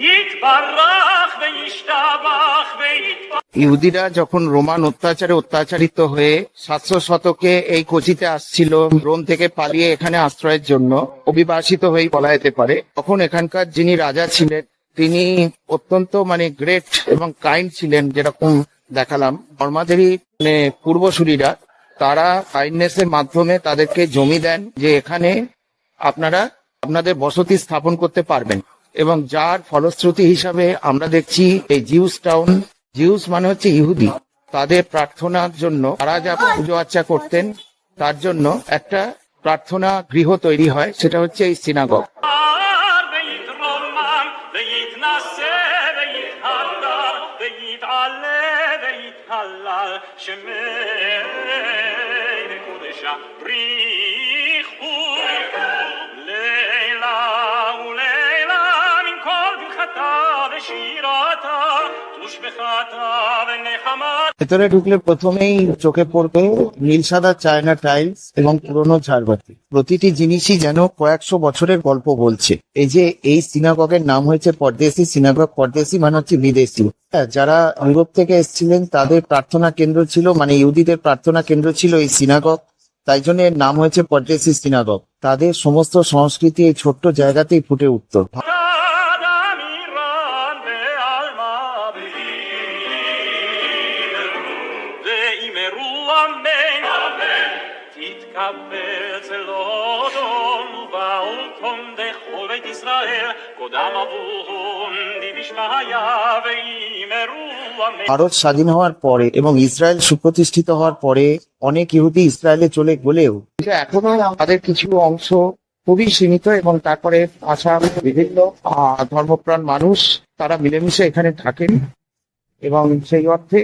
יתברך וישתבח ויתברך। ইহুদিরা যখন রোমান অত্যাচারে অত্যাচারিত হয়ে 700 শতকে এই কোচিতে আসছিল রোম থেকে পালিয়ে এখানে আশ্রয়ের জন্য, অভিবাসিত হয়ে বলা যেতে পারে, তখন এখানকার যিনি রাজা ছিলেন তিনি অত্যন্ত গ্রেট এবং কাইন্ড ছিলেন। যেরকম দেখালাম, ধর্মাদেরই পূর্বসূরীরা তারা কাইন্ডনেসের মাধ্যমে তাদেরকে জমি দেন যে এখানে আপনারা আপনাদের বসতি স্থাপন করতে পারবেন, এবং যার ফলশ্রুতি হিসাবে আমরা দেখছি এই জিউস টাউন, জিউস মানে হচ্ছে ইহুদি, তাদের প্রার্থনার জন্য তারা যা পুজো আর্চা করতেন তার জন্য একটা প্রার্থনা গৃহ তৈরি হয়, সেটা হচ্ছে এই সিনাগগ। ויתרומם ויתנשא ויתהדר ויתעלה ויתהלל שמי קודשה בריחו לילה ולילה מן כל ברכתה ושירתה תושבחתה ונחמת। ভেতরে ঢুকলে প্রথমেই চোখে পড়বে নীল সাদা চায়না টাইলস এবং পুরনো ঝাড়বাতি। প্রতিটি জিনিসই যেন কয়েকশো বছরের গল্প বলছে। এই যে এই সিনাগগের নাম হয়েছে পরদেশি সিনাগগ, পরদেশি মানে হচ্ছে বিদেশি। যারা ইউরোপ থেকে এসেছিলেন তাদের প্রার্থনা কেন্দ্র ছিল, ইহুদিদের প্রার্থনা কেন্দ্র ছিল এই সিনাগগ, তাই জন্য এর নাম হয়েছে পরদেশি সিনাগগ। তাদের সমস্ত সংস্কৃতি এই ছোট্ট জায়গাতেই ফুটে উঠত। אמירן בעלמא ואמרו אמן תתקבל צלודון ובאולטון דכל בית ישראל קודם אבון דבשמיא ואמרו אמן। ভারত স্বাধীন হওয়ার পরে এবং ইসরায়েল সুপ্রতিষ্ঠিত হওয়ার পরে অনেক ইহুদি ইসরায়েলে চলে গেলেও এখনো তাদের কিছু অংশ খুবই সীমিত, এবং তারপরে আসা বিভিন্ন ধর্মপ্রাণ মানুষ তারা মিলেমিশে এখানে থাকেন, এবং সেই অর্থে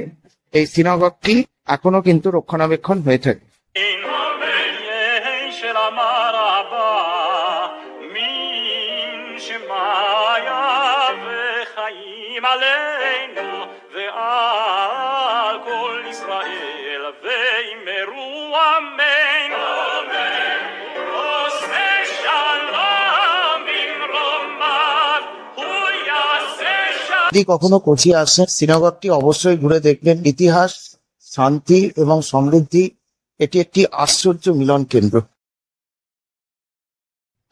এই সিনাগগটি এখনো কিন্তু রক্ষণাবেক্ষণ হয়ে থাকে। יהי של אמר הבא מן שמיה וחיים עלינו ועל כל ישראל ואמרו אמן עושה שלום במרומיו הוא יעשה שלום। যদি কখনো কোচি আসেন, সিনাগগটি অবশ্যই ঘুরে দেখবেন। ইতিহাস, শান্তি এবং সমৃদ্ধি, এটি একটি আশ্চর্য মিলন কেন্দ্র।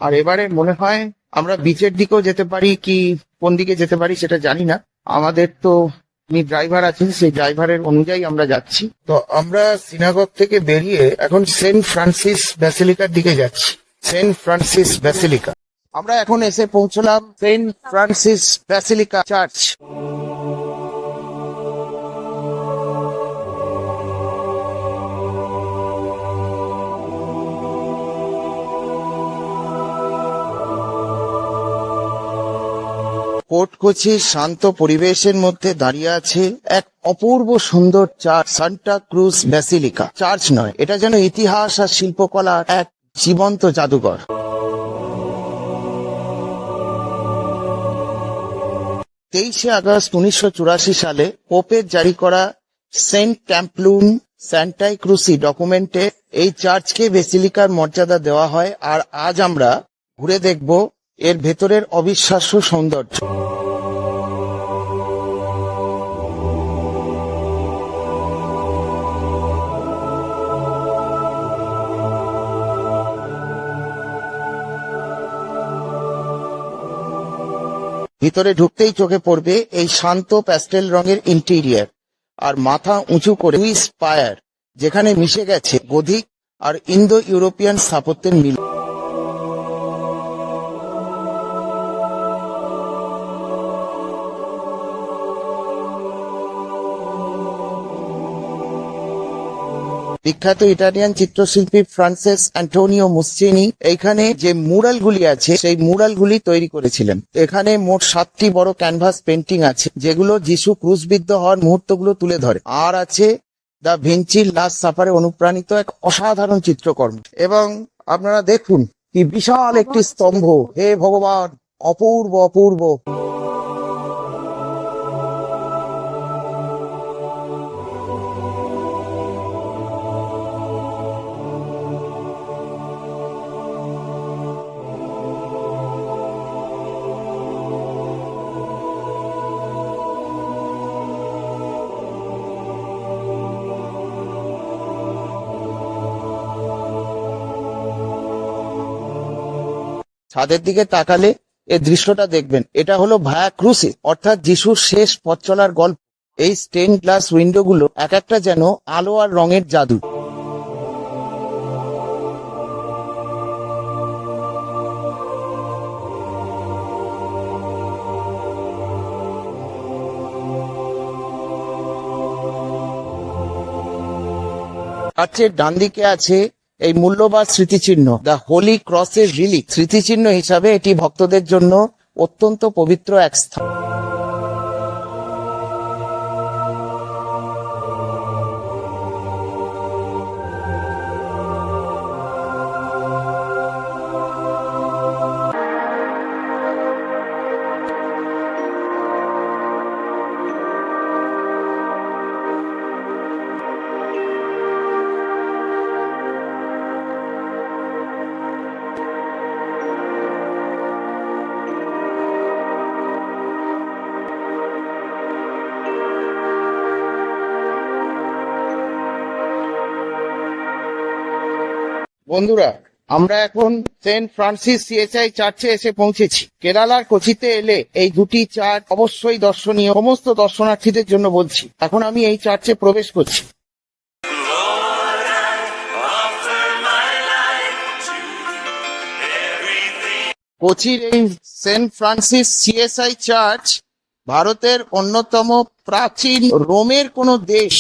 আর এবারে মনে হয় আমরা বিচের দিকেও যেতে পারি, কি কোন দিকে যেতে পারি সেটা জানি না। আমাদের তো ড্রাইভার আছেন, সেই ড্রাইভারের অনুযায়ী আমরা যাচ্ছি। তো আমরা সিনাগগ থেকে বেরিয়ে এখন সেন্ট ফ্রান্সিস ব্যাসিলিকার দিকে যাচ্ছি। Saint Francis basilica. আমরা এখন এসে পৌঁছলাম saint Francis basilica church. Fort কোচির শান্ত পরিবেশের মধ্যে দাঁড়িয়ে আছে এক অপূর্ব সুন্দর church, Santa Cruz basilica. Church নয়, এটা যেন ইতিহাস আর শিল্পকলার এক জীবন্ত জাদুঘর। 23শে আগস্ট 1984 সালে পোপের জারি করা সেন্ট টেম্পলুম স্যান্টাই ক্রুসি ডকুমেন্টে এই চার্চকে বেসিলিকার মর্যাদা দেওয়া হয়। আর আজ আমরা ঘুরে দেখব এর ভেতরের অবিশ্বাস্য সৌন্দর্য। ভিতরে ঢুকতেই চোখে পড়বে এই শান্ত প্যাস্টেল রঙের ইন্টেরিয়ার আর মাথা উঁচু করে দুই স্পায়ার, যেখানে মিশে গেছে গধিক আর ইন্দো ইউরোপিয়ান স্থাপত্যের মিল। বিখ্যাত ইটালিয়ান চিত্রশিল্পী ফ্রান্সেস অ্যান্টোনিও মুসচিনি এইখানে যে মুরালগুলি আছে সেই মুরালগুলি তৈরি করেছিলেন। এখানে মোট 7টি বড় ক্যানভাস পেন্টিং আছে, যেগুলো যিশু ক্রুশবিদ্ধ হওয়ার মুহূর্তগুলো তুলে ধরে। আর আছে দ্য ভিঞ্চির লাস্ট সাফারে অনুপ্রাণিত এক অসাধারণ চিত্রকর্ম। এবং আপনারা দেখুন কি বিশাল একটি স্তম্ভ, হে ভগবান, অপূর্ব অপূর্ব। ছাদের দিকে তাকালে এই দৃশ্যটা দেখবেন, এটা হলো ভায়া ক্রুসে, অর্থাৎ যিশুর শেষ পথ চলার গল্প। এই স্টেন গ্লাস উইন্ডোগুলো এক একটা যেন আলো আর রঙের জাদু। চার্চের ডান দিকে আছে এই মূল্যবান স্মৃতিচিহ্ন, দ্য হোলি ক্রসের রিলিক। স্মৃতিচিহ্ন হিসাবে এটি ভক্তদের জন্য অত্যন্ত পবিত্র এক স্থান। বন্ধুরা, আমরা এখন সেন্ট ফ্রান্সিস সিএসআই চার্চে এসে পৌঁছেছি। কেরালার কোচিতে এলে এই দুটি চার্চ অবশ্যই দর্শনীয়, সমস্ত দর্শনার্থীদের জন্য বলছি। এখন আমি এই চার্চে প্রবেশ করছি। Lord, I offer my life to you. Everything কোচির এই সেন্ট ফ্রান্সিস সিএসআই চার্চ ভারতের অন্যতম প্রাচীন রোমের কোনো দেশ,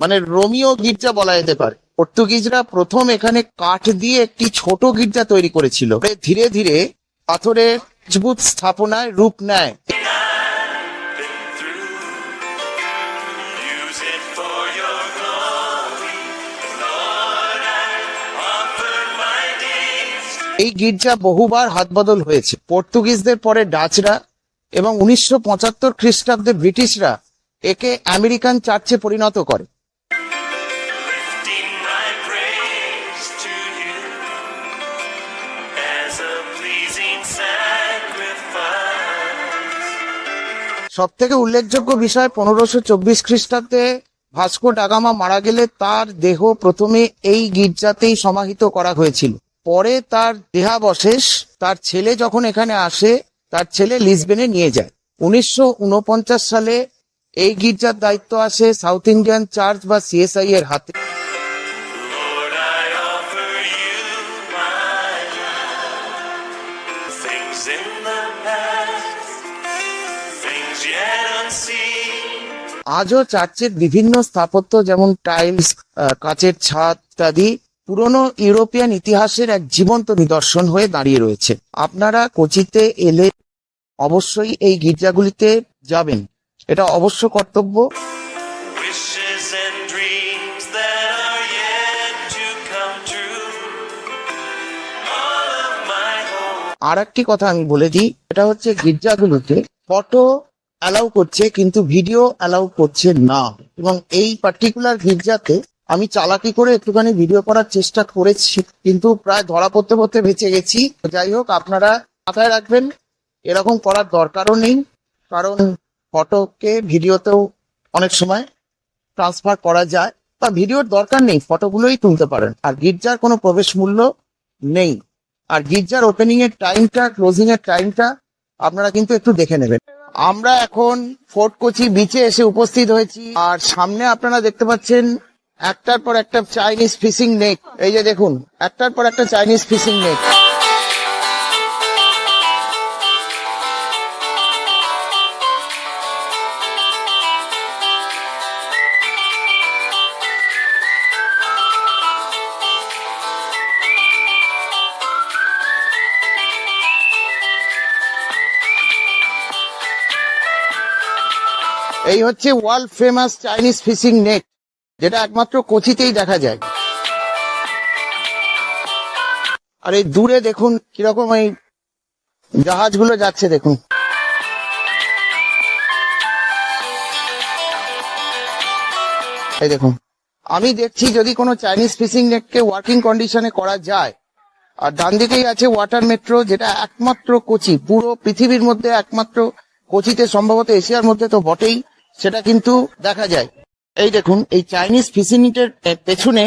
মানে রোমীয় গির্জা বলা যেতে পারে। পর্তুগিজরা প্রথম এখানে কাঠ দিয়ে একটি ছোট গির্জা তৈরি করেছিল। ধীরে ধীরে পাথরের মজবুত স্থাপনায় রূপ নেয়। been through, use it for your glory. Lord, I offer my days to এই গির্জা বহুবার হাতবদল হয়েছে। পর্তুগিজদের পরে ডাচরা এবং 1975 খ্রিস্টাব্দে ব্রিটিশরা একে আমেরিকান চার্চে পরিণত করে। lifting my praise to you as a pleasing sacrifice. সব থেকে উল্লেখযোগ্য বিষয়, 1524 খ্রিস্টাব্দে ভাস্কো ডা গামা মারা গেলে তার দেহ প্রথমে এই গির্জাতেই সমাহিত করা হয়েছিল। পরে তার দেহাবশেষ তার ছেলে যখন এখানে আসে, তার ছেলে লিসবেনে নিয়ে যায়। 1949 সালে এই গির্জার দায়িত্ব আসে সাউথ ইন্ডিয়ান চার্চ বা সিএসআই এর হাতে। Lord, I offer you my life. Things in the past, things yet unseen. আজও চার্চের বিভিন্ন স্থাপত্য যেমন টাইলস, কাচের ছাদ ইত্যাদি পুরনো ইউরোপিয়ান ইতিহাসের এক জীবন্ত নিদর্শন হয়ে দাঁড়িয়ে রয়েছে। আপনারা কোচিতে এলে অবশ্যই এই গির্জাগুলিতে যাবেন, এটা অবশ্য কর্তব্য। Wishes and dreams that are yet to come true. All of my hope. আর একটি কথা আমি বলে দিই, এটা হচ্ছে গির্জাগুলোতে ফটো অ্যালাউ করছে কিন্তু ভিডিও অ্যালাউ করছে না। এবং এই পার্টিকুলার গির্জাতে আমি চালাকি করে একটুখানি ভিডিও করার চেষ্টা করেছি, কিন্তু প্রায় ধরা পড়তে পড়তে বেঁচে গেছি। যাই হোক, আপনারা মাথায় রাখবেন এরকম করার দরকারও নেই, কারণ ফটোকে ভিডিওতেও অনেক সময় ট্রান্সফার করা যায়, বা ভিডিওর দরকার নেই, ফটোগুলোই তুলতে পারেন। আর গির্জার কোনো প্রবেশ মূল্য নেই। আর গির্জার ওপেনিং এর টাইমটা, ক্লোজিং এর টাইমটা আপনারা কিন্তু একটু দেখে নেবেন। আমরা এখন ফোর্ট কোচি বিচে এসে উপস্থিত হয়েছি, আর সামনে আপনারা দেখতে পাচ্ছেন একটার পর একটা চাইনিজ ফিশিং নেট। এই যে দেখুন, একটার পর একটা চাইনিজ ফিশিং নেট। এই হচ্ছে world famous Chinese fishing net, যেটা একমাত্র কোচিতেই দেখা যায়। আর এই দূরে দেখুন কিরকম এই জাহাজগুলো যাচ্ছে, দেখুন। এই দেখুন, আমি দেখছি যদি কোনো চাইনিজ ফিশিং নেটকে ওয়ার্কিং কন্ডিশনে করা যায়। আর ডান দিকেই আছে ওয়াটার মেট্রো, যেটা একমাত্র কোচি, পুরো পৃথিবীর মধ্যে একমাত্র কোচিতে, সম্ভবত এশিয়ার মধ্যে তো বটেই, সেটা কিন্তু দেখা যায়। এই দেখুন, এই চাইনিজ ফিশিং নেটের পেছনে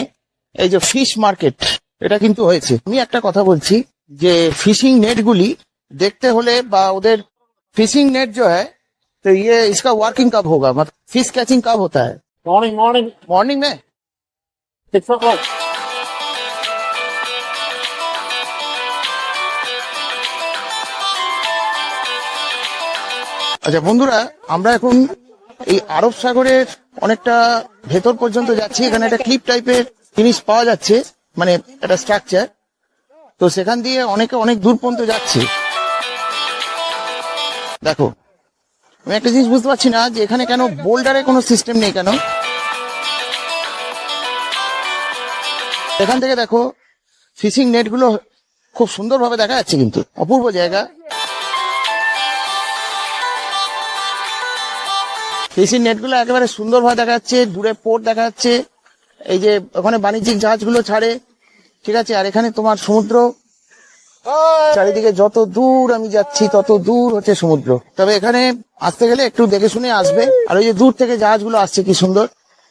এই যে ফিশ মার্কেট, এটা কিন্তু হয়েছে। আমি একটা কথা বলছি যে ফিশিং নেটগুলি দেখতে হলে বা ওদের फिशिंग नेट जो है तो ये इसका वर्किंग कब होगा, मतलब फिश कैचिंग कब होता है? मॉर्निंग मॉर्निंग मॉर्निंग में 6 o'clock। আচ্ছা বন্ধুরা, আমরা এখন এই আরব সাগরের অনেকটা ভেতর পর্যন্ত যাচ্ছি। এখানে একটা ক্লিপ টাইপের জিনিস পাওয়া যাচ্ছে, মানে একটা স্ট্রাকচার। তো সেখান দিয়ে অনেকে অনেক দূর পর্যন্ত যাচ্ছে। দেখো, আমি একটা জিনিস বুঝতে পারছি না যে এখানে কেন বোল্ডারে কোনো সিস্টেম নেই কেন। এখান থেকে দেখো ফিশিং নেট গুলো খুব সুন্দরভাবে দেখা যাচ্ছে, কিন্তু অপূর্ব জায়গা। ফিশিং নেট গুলো একেবারে সুন্দরভাবে দেখা যাচ্ছে, দূরে পোর্ট দেখা যাচ্ছে, এই যে ওখানে বাণিজ্যিক জাহাজগুলো ছাড়ে, ঠিক আছে। আর এখানে তোমার সমুদ্র, চারিদিকে যত দূর আমি যাচ্ছি তত দূর হচ্ছে সমুদ্র। তবে এখানে আসতে গেলে একটু দেখে শুনে আসবে। আর ওই যে দূর থেকে জাহাজগুলো আসছে কি সুন্দর।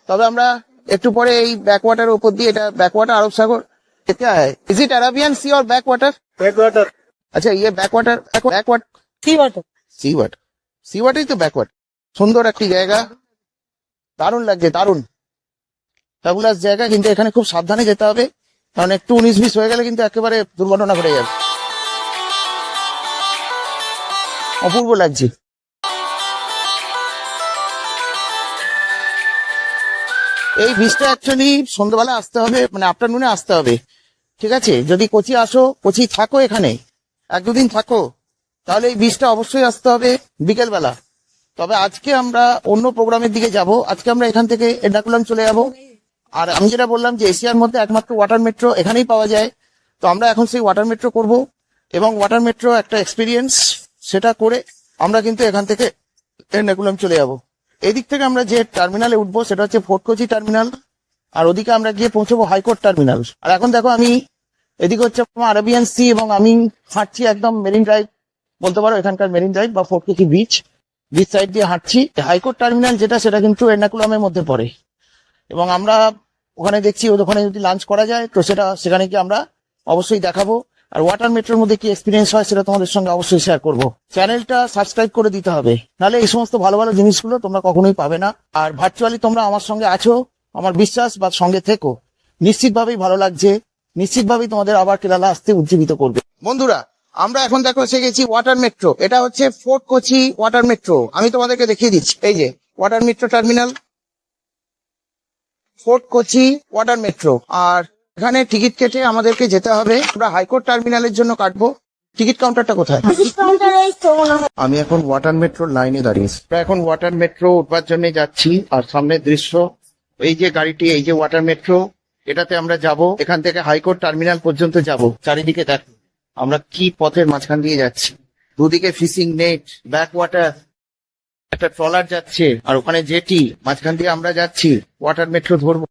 তবে আমরা একটু পরে এই ব্যাকওয়াটারের উপর দিয়ে, এটা ব্যাকওয়াটার আরব সাগর, क्या है? इज इट अरेबियन सी और बैकवाटर? बैकवाटर। अच्छा, ये बैकवाटर बैकवाटर सी वाटर सी वाटर, सी वाटर तो बैकवाटर। সুন্দর একটি জায়গা, দারুণ লাগছে, দারুণ ফ্যাবুলাস জায়গা। কিন্তু এখানে খুব সাবধানে যেতে হবে, কারণ একটু 19-20 হয়ে গেলে কিন্তু একেবারে দুর্ঘটনা ঘটে যাবে। অপূর্ব লাগছে। এই বীজটা অ্যাকচুয়ালি সন্ধ্যাবেলা আসতে হবে, মানে আফটারনুনে আসতে হবে, ঠিক আছে। যদি কোচি আসো, কোচি থাকো, এখানে 1-2 দিন থাকো, তাহলে এই বীজটা অবশ্যই আসতে হবে বিকেল বেলা। তবে আজকে আমরা অন্য প্রোগ্রামের দিকে যাব। আজকে আমরা এখান থেকে এর্নাকুলাম চলে যাব। আর আমি যেটা বললাম যে এশিয়ার মধ্যে একমাত্র ওয়াটার মেট্রো এখানেই পাওয়া যায়, তো আমরা এখন সেই ওয়াটার মেট্রো করব, এবং ওয়াটার মেট্রো একটা এক্সপিরিয়েন্স, সেটা করে আমরা কিন্তু এখান থেকে এর্নাকুলাম চলে যাব। এদিক থেকে আমরা যে টার্মিনালে উঠবো সেটা হচ্ছে ফোর্ট কোচি টার্মিনাল, আর ওদিকে আমরা গিয়ে পৌঁছবো হাইকোর্ট টার্মিনাল। আর এখন দেখো, আমি এদিকে হচ্ছে আরবিয়ান সি, এবং আমি হাঁটছি একদম মেরিন ড্রাইভ বলতে পারো, এখানকার মেরিন ড্রাইভ বা ফোর্ট কোচি বিচ সাইড দিয়ে হাঁটছি। হাইকোর্ট টার্মিনাল যেটা, সেটা কিন্তু এর্নাকুলামের মধ্যে পড়ে, এবং আমরা ওখানে দেখছি ওখানে যদি লাঞ্চ করা যায় তো সেটা সেখানে গিয়ে আমরা অবশ্যই দেখাবো। আর ওয়াটার মেট্রোর মধ্যে কি এক্সপিরিয়েন্স হয় সেটা তোমাদের সঙ্গে অবশ্যই শেয়ার করবো। চ্যানেলটা সাবস্ক্রাইব করে দিতে হবে, নাহলে এই সমস্ত ভালো ভালো জিনিসগুলো তোমরা কখনোই পাবে না। আর ভার্চুয়ালি তোমরা আমার সঙ্গে আছো, আমার বিশ্বাস বা সঙ্গে থেকো, নিশ্চিতভাবেই ভালো লাগছে, নিশ্চিতভাবেই তোমাদের আবার কেরালা আসতে উজ্জীবিত করবে। বন্ধুরা, আমরা এখন দেখো এসে গেছি ওয়াটার মেট্রো। এটা হচ্ছে ফোর্ট কোচি ওয়াটার মেট্রো। আমি তোমাদেরকে দেখিয়ে দিচ্ছি, এই যে water metro terminal, fort Kochi water metro. আর এখানে টিকিট কেটে আমাদেরকে যেতে হবে। আমরা হাইকোর্ট টার্মিনালের জন্য কাটবো। টিকিট কাউন্টারটা কোথায়? আমি এখন ওয়াটার মেট্রোর লাইনে দাঁড়িয়েছি। আমরা এখন ওয়াটার মেট্রো উঠবার জন্য যাচ্ছি। আর সামনের দৃশ্য, এই যে গাড়িটি, এই যে ওয়াটার মেট্রো, এটাতে আমরা যাব। এখান থেকে হাইকোর্ট টার্মিনাল পর্যন্ত যাব। চারিদিকে দেখো আমরা কি পথের মাঝখান দিয়ে যাচ্ছি। দুদিকে ফিশিং নেট, ব্যাক ওয়াটার, একটা ট্রলার যাচ্ছে, আর ওখানে জেটি, মাঝখান দিয়ে আমরা যাচ্ছি ওয়াটার মেট্রো ধরবো।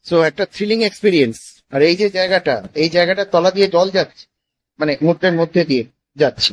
সো একটা থ্রিলিং এক্সপিরিয়েন্স। আর এই যে জায়গাটা, এই জায়গাটার তলা দিয়ে জল যাচ্ছে, মানে মুহূর্তের মধ্যে দিয়ে যাচ্ছি।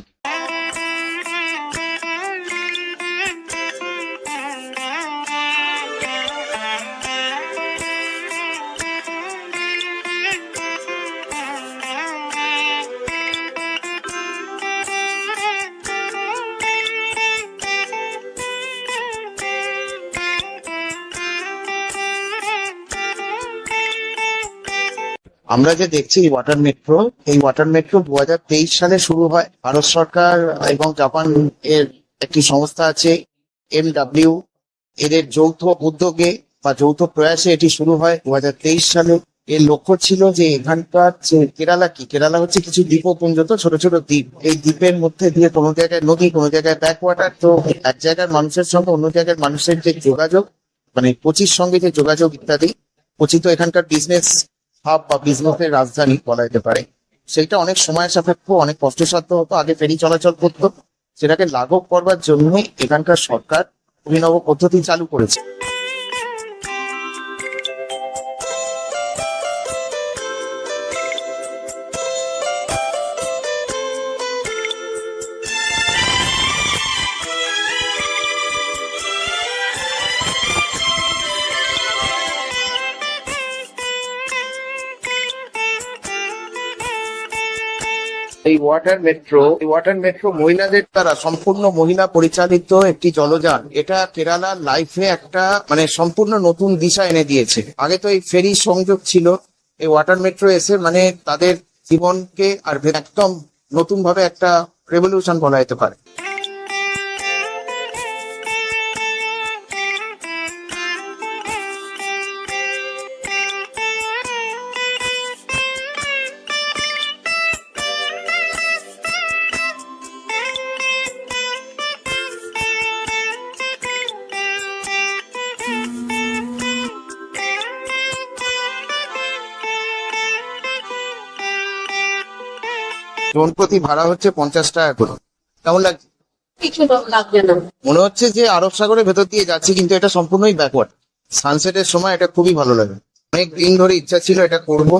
আমরা যে দেখছি ওয়াটার মেট্রো, এই ওয়াটার মেট্রো 2023 সালে শুরু হয়। ভারত সরকার এবং জাপান এর একটি সংস্থা আছে MW, এদের যৌথ উদ্যোগে বা যৌথ প্রয়াসে এটি শুরু হয় 2023 সালে। এর লক্ষ্য ছিল যে এখানকার যে কেরালা হচ্ছে কিছু দ্বীপপুঞ্জ, তো ছোট ছোট দ্বীপ, এই দ্বীপের মধ্যে দিয়ে কোনো জায়গায় নদী, কোনো জায়গায় ব্যাকওয়াটার, তো এক জায়গার মানুষের সঙ্গে অন্য জায়গার মানুষের যে যোগাযোগ, মানে কোচির সঙ্গে যে যোগাযোগ ইত্যাদি। কোচি তো এখানকার বিজনেস হাব বা বিজনেসের রাজধানী বলা যেতে পারে। সেইটা অনেক সময় সাপেক্ষ, অনেক কষ্টসাধ্য হতো, আগে ফেরি চলাচল করতো। সেটাকে লাঘব করবার জন্য এখানকার সরকার অভিনব পদ্ধতি চালু করেছে। এই ওয়াটার মেট্রো মহিলাদের দ্বারা সম্পূর্ণ মহিলা পরিচালিত একটি জলযান। এটা কেরালা লাইফে একটা মানে সম্পূর্ণ নতুন দিশা এনে দিয়েছে। আগে তো এই ফেরি সংযোগ ছিল, এই ওয়াটার মেট্রো এসে মানে তাদের জীবনকে আর একদম নতুন ভাবে একটা রেভলিউশন বলা যেতে পারে। জন প্রতি ভাড়া হচ্ছে 50 টাকা করে। কেমন লাগছে? কিছু লাগবে না। মনে হচ্ছে যে আরব সাগরের ভেতর দিয়ে যাচ্ছি, কিন্তু এটা সম্পূর্ণই ব্যাকওয়ার্ড। সানসেটের সময় এটা খুবই ভালো লাগে। অনেক দিন ধরে ইচ্ছা ছিল এটা করব।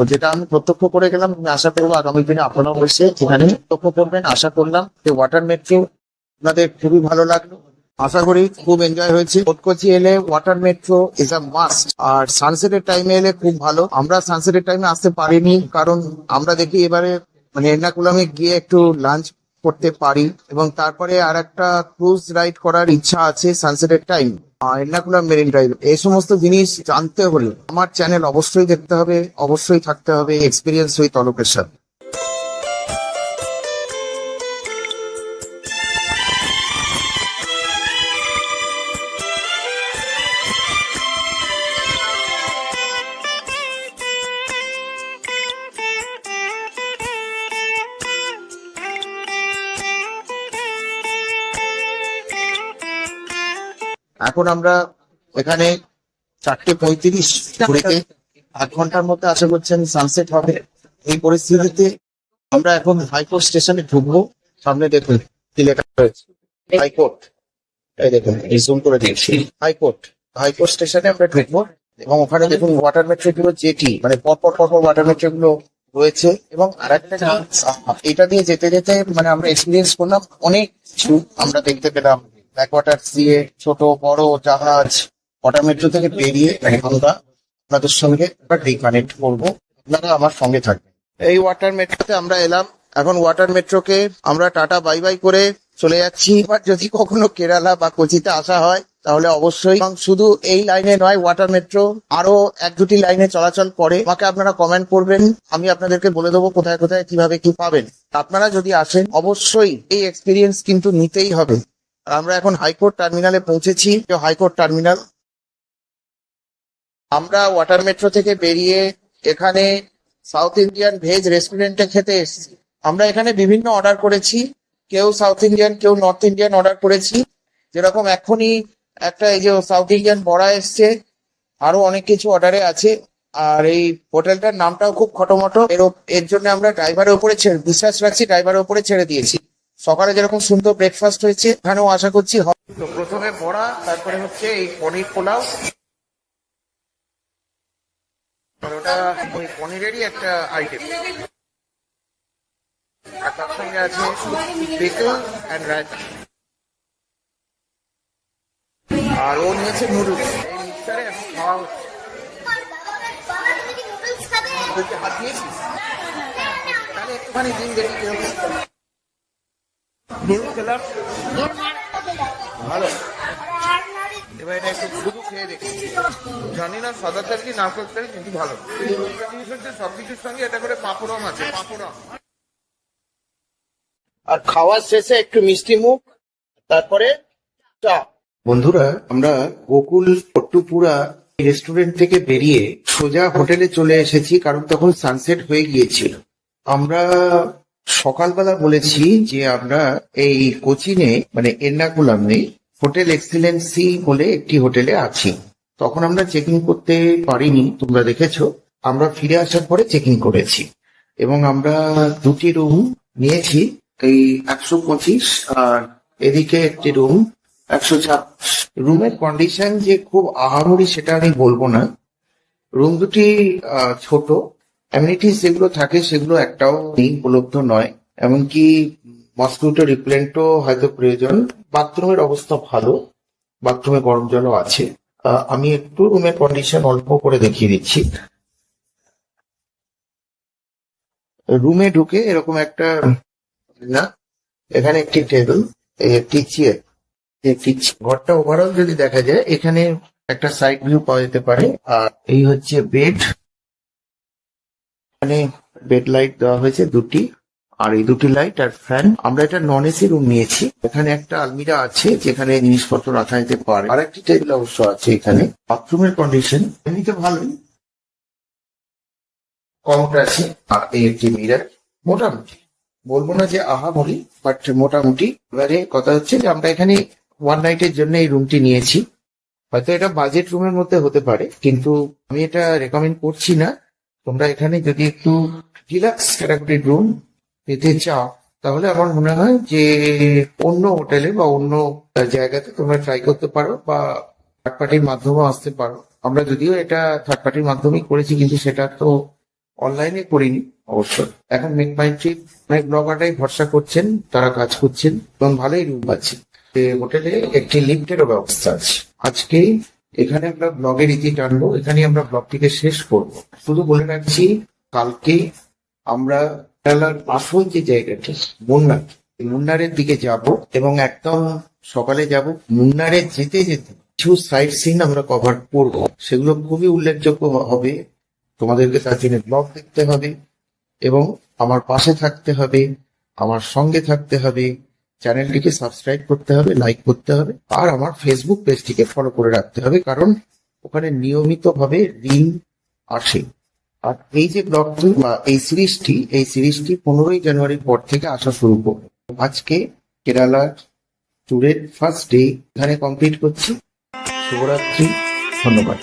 তো যেটা আমি প্রত্যক্ষ করে গেলাম, আমি আশা করবো আগামী দিনে আপনারাও এসে এখানে প্রত্যক্ষ করবেন। আশা করলাম যে ওয়াটার মেট্রো আপনাদের খুবই ভালো লাগলো, আশা করি খুব এনজয় হয়েছে। কোচি এলে water metro is a must. আর সানসেটের টাইমে এলে খুব ভালো। আমরা সানসেটের টাইমে আসতে পারিনি, কারণ আমরা দেখি এবারে মানে এর্নাকুলামে গিয়ে একটু লাঞ্চ করতে পারি, এবং তারপরে আর একটা ক্রুজ রাইড করার ইচ্ছা আছে সানসেটের টাইম, এর্নাকুলাম মেরিন ড্রাইভ। এই সমস্ত জিনিস জানতে হলে আমার চ্যানেল অবশ্যই দেখতে হবে, অবশ্যই থাকতে হবে এক্সপিরিয়েন্স উইথ অলোকের সাথে। এখন আমরা এখানে 4:35 ঘুরেতে 8 ঘন্টার মধ্যে আশা করছেন সানসেট হবে। এই পরিস্থিতিতে আমরা এখন হাইকোর্ট স্টেশনে ঢুকবো। সামনে দেখুন কি লেখা রয়েছে, হাইকোর্ট। এই দেখুন, জুম করে দিচ্ছি, হাইকোর্ট স্টেশনে আমরা ঢুকবো। এবং ওখানে দেখুন ওয়াটার মেট্রো গুলো যেটি মানে পরপর ওয়াটার মেট্রো গুলো রয়েছে। এবং আরেকটা এটা দিয়ে যেতে যেতে মানে আমরা এক্সপিরিয়েন্স করলাম অনেক কিছু। আমরা দেখতে পেলাম ব্যাকওয়াটার দিয়ে ছোট বড় জাহাজ। ওয়াটার মেট্রো থেকে বেরিয়ে আমরা আপনাদের সঙ্গে রিকানেক্ট করবো, আপনারা আমার সঙ্গে থাকবেন। এই ওয়াটার মেট্রোতে আমরা এলাম। এখন ওয়াটার মেট্রোকে আমরা টাটা বাই বাই করে চলে যাচ্ছি। এবার যদি কখনো কেরালা বা কোচিতে আসা হয় তাহলে অবশ্যই, শুধু এই লাইনে নয়, ওয়াটার মেট্রো আরো 1-2টি লাইনে চলাচল করে। আমাকে আপনারা কমেন্ট করবেন, আমি আপনাদেরকে বলে দেবো কোথায় কোথায় কিভাবে কি পাবেন। আপনারা যদি আসেন অবশ্যই এই এক্সপিরিয়েন্স কিন্তু নিতেই হবে। আমরা এখন হাইকোর্ট টার্মিনালে পৌঁছেছি। High court terminal. আমরা ওয়াটার মেট্রো থেকে বেরিয়ে এখানে সাউথ ইন্ডিয়ান ভেজ রেস্টুরেন্টে খেতে এসেছি। আমরা এখানে বিভিন্ন অর্ডার করেছি, কেউ সাউথ ইন্ডিয়ান, কেউ নর্থ ইন্ডিয়ান অর্ডার করেছি। যেরকম এখনই একটা এই যে সাউথ ইন্ডিয়ান বড়া এসছে, আরো অনেক কিছু অর্ডারে আছে। আর এই হোটেলটার নামটাও খুব খটোমটো, এর জন্য আমরা ড্রাইভারের উপরে বিশ্বাস রাখছি, ড্রাইভারের উপরে ছেড়ে দিয়েছি। সকালে যেরকম সুন্দর ব্রেকফাস্ট হয়েছে, এখানেও আশা করছি হবে। তো প্রথমে বড়া, তারপরে হচ্ছে এই পনির পোলাও। ওটা ওই পনিরেরই একটা আইটেম। আর তার সঙ্গে আছে পিকল অ্যান্ড রায়তা। আর ও নিয়েছে নুডলস। এই মিক্সারে এখন খাওয়া হচ্ছে। বলছে, হাত দিয়েছিস? তাহলে একটুখানি দিন দেখি কিরকম। নুডলস খেলাম, ভালো। এবার এটা একটু শুধু খেয়ে দেখি। জানি না সাদা তেল কি নারকেল তেল, কিন্তু ভালো। জিনিস হচ্ছে সবকিছুর সঙ্গে এটা করে পাঁপড়ম আছে, পাঁপড়ম। আর খাওয়ার শেষে একটু মিষ্টি মুখ, তারপরে চা। বন্ধুরা, আমরা গোকুল পট্টুপুরা রেস্টুরেন্ট থেকে বেরিয়ে সোজা হোটেলে চলে এসেছি, কারণ তখন সানসেট হয়ে গিয়েছিল। আমরা সকালবেলা বলেছি যে আমরা এই কোচিনে মানে এর্নাকুলামে হোটেল এক্সিলেন্সি বলে একটি হোটেলে আছি। তখন আমরা চেক ইন করতে পারিনি, তোমরা দেখেছো। আমরা ফিরে আসার পরে চেক ইন করেছি এবং আমরা দুটি রুম নিয়েছি, এই 125 আর এদিকে একটি রুম 126। রুমের কন্ডিশন যে খুব আহামরি সেটা আমি বলবো না। রুম দুটি ছোট, অ্যামিনিটিস যেগুলো থাকে সেগুলো একটাও নেই, উপলব্ধ নয়। এমনকি মসকিউটো রিপ্লেন্টও হয়তো প্রয়োজন। বাথরুমের অবস্থা ভালো, বাথরুমে গরম জলও আছে। আমি একটু রুমের কন্ডিশন অল্প করে দেখিয়ে দিচ্ছি। রুমে ঢুকে এরকম একটা না, এখানে একটি টেবিল, একটি চেয়ার, একটি ঘরটা ওভারঅল যদি দেখা যায় এখানে একটা সাইড ভিউ পাওয়া যেতে পারে। আর এই হচ্ছে বেড, এখানে বেড লাইট দেওয়া হয়েছে দুটি, আর এই দুটি লাইট আর ফ্যান। আমরা এটা নন এসি রুম নিয়েছি। এখানে একটা আলমিরা আছে যেখানে জিনিসপত্র রাখা যেতে পারে, আর একটি টেবিল অবশ্য আছে এখানে। বাথরুমের কন্ডিশন এমনিতে ভালোই, কমোড আছে, আর এই একটি মিরার। মোটামুটি বলবো না যে আহামরি, বাট মোটামুটি। এবারে কথা হচ্ছে যে আমরা এখানে ওয়ান নাইটের জন্য এই রুমটি নিয়েছি। হয়তো এটা বাজেট রুমের মধ্যে হতে পারে, কিন্তু আমি এটা রেকমেন্ড করছি না। তোমরা এখানে যদি একটু রিল্যাক্স ক্যাটাগরির রুম পেতে চাও, তাহলে আমার মনে হয় যে অন্য হোটেলে বা অন্য জায়গাতে তোমরা ট্রাই করতে পারো, বা থার্ড পার্টির মাধ্যমেও আসতে পারো। আমরা যদিও এটা থার্ড পার্টির মাধ্যমেই করেছি, কিন্তু সেটা তো অনলাইনে করিনি অবশ্য। এখন মেক মাই ট্রিপ অনেক ব্লগাররাই ভরসা করছেন, তারা কাজ করছেন এবং ভালোই রুম পাচ্ছেন। হোটেলে একটি লিফটেরও ব্যবস্থা আছে। আজকে এখানে আমরা ব্লগের ইতি টানবো, এখানে আমরা ব্লগটিকে শেষ করব। শুধু বলে রাখছি, কালকে আমরা কেরালার আসল যে জায়গাটি মুন্নার, মুন্নারের দিকে যাব এবং একদম সকালে যাব। মুন্নারে যেতে যেতে কিছু সাইট সিন আমরা কভার করব, সেগুলো খুবই উল্লেখযোগ্য হবে। তোমাদেরকে তার জন্য ব্লগ দেখতে হবে এবং আমার পাশে থাকতে হবে, আমার সঙ্গে থাকতে হবে। চ্যানেলটিকে সাবস্ক্রাইব করতে হবে, লাইক করতে হবে, আর আমার ফেসবুক পেজটিকে ফলো করে রাখতে হবে, কারণ ওখানে নিয়মিতভাবে রিল আসে। আর এই যে ব্লগটি বা এই সিরিজটি 15ই জানুয়ারির পর থেকে আসা শুরু করবে। আজকে কেরালার ট্যুরের ফার্স্ট ডে এখানে কমপ্লিট করছি। শুভরাত্রি, ধন্যবাদ।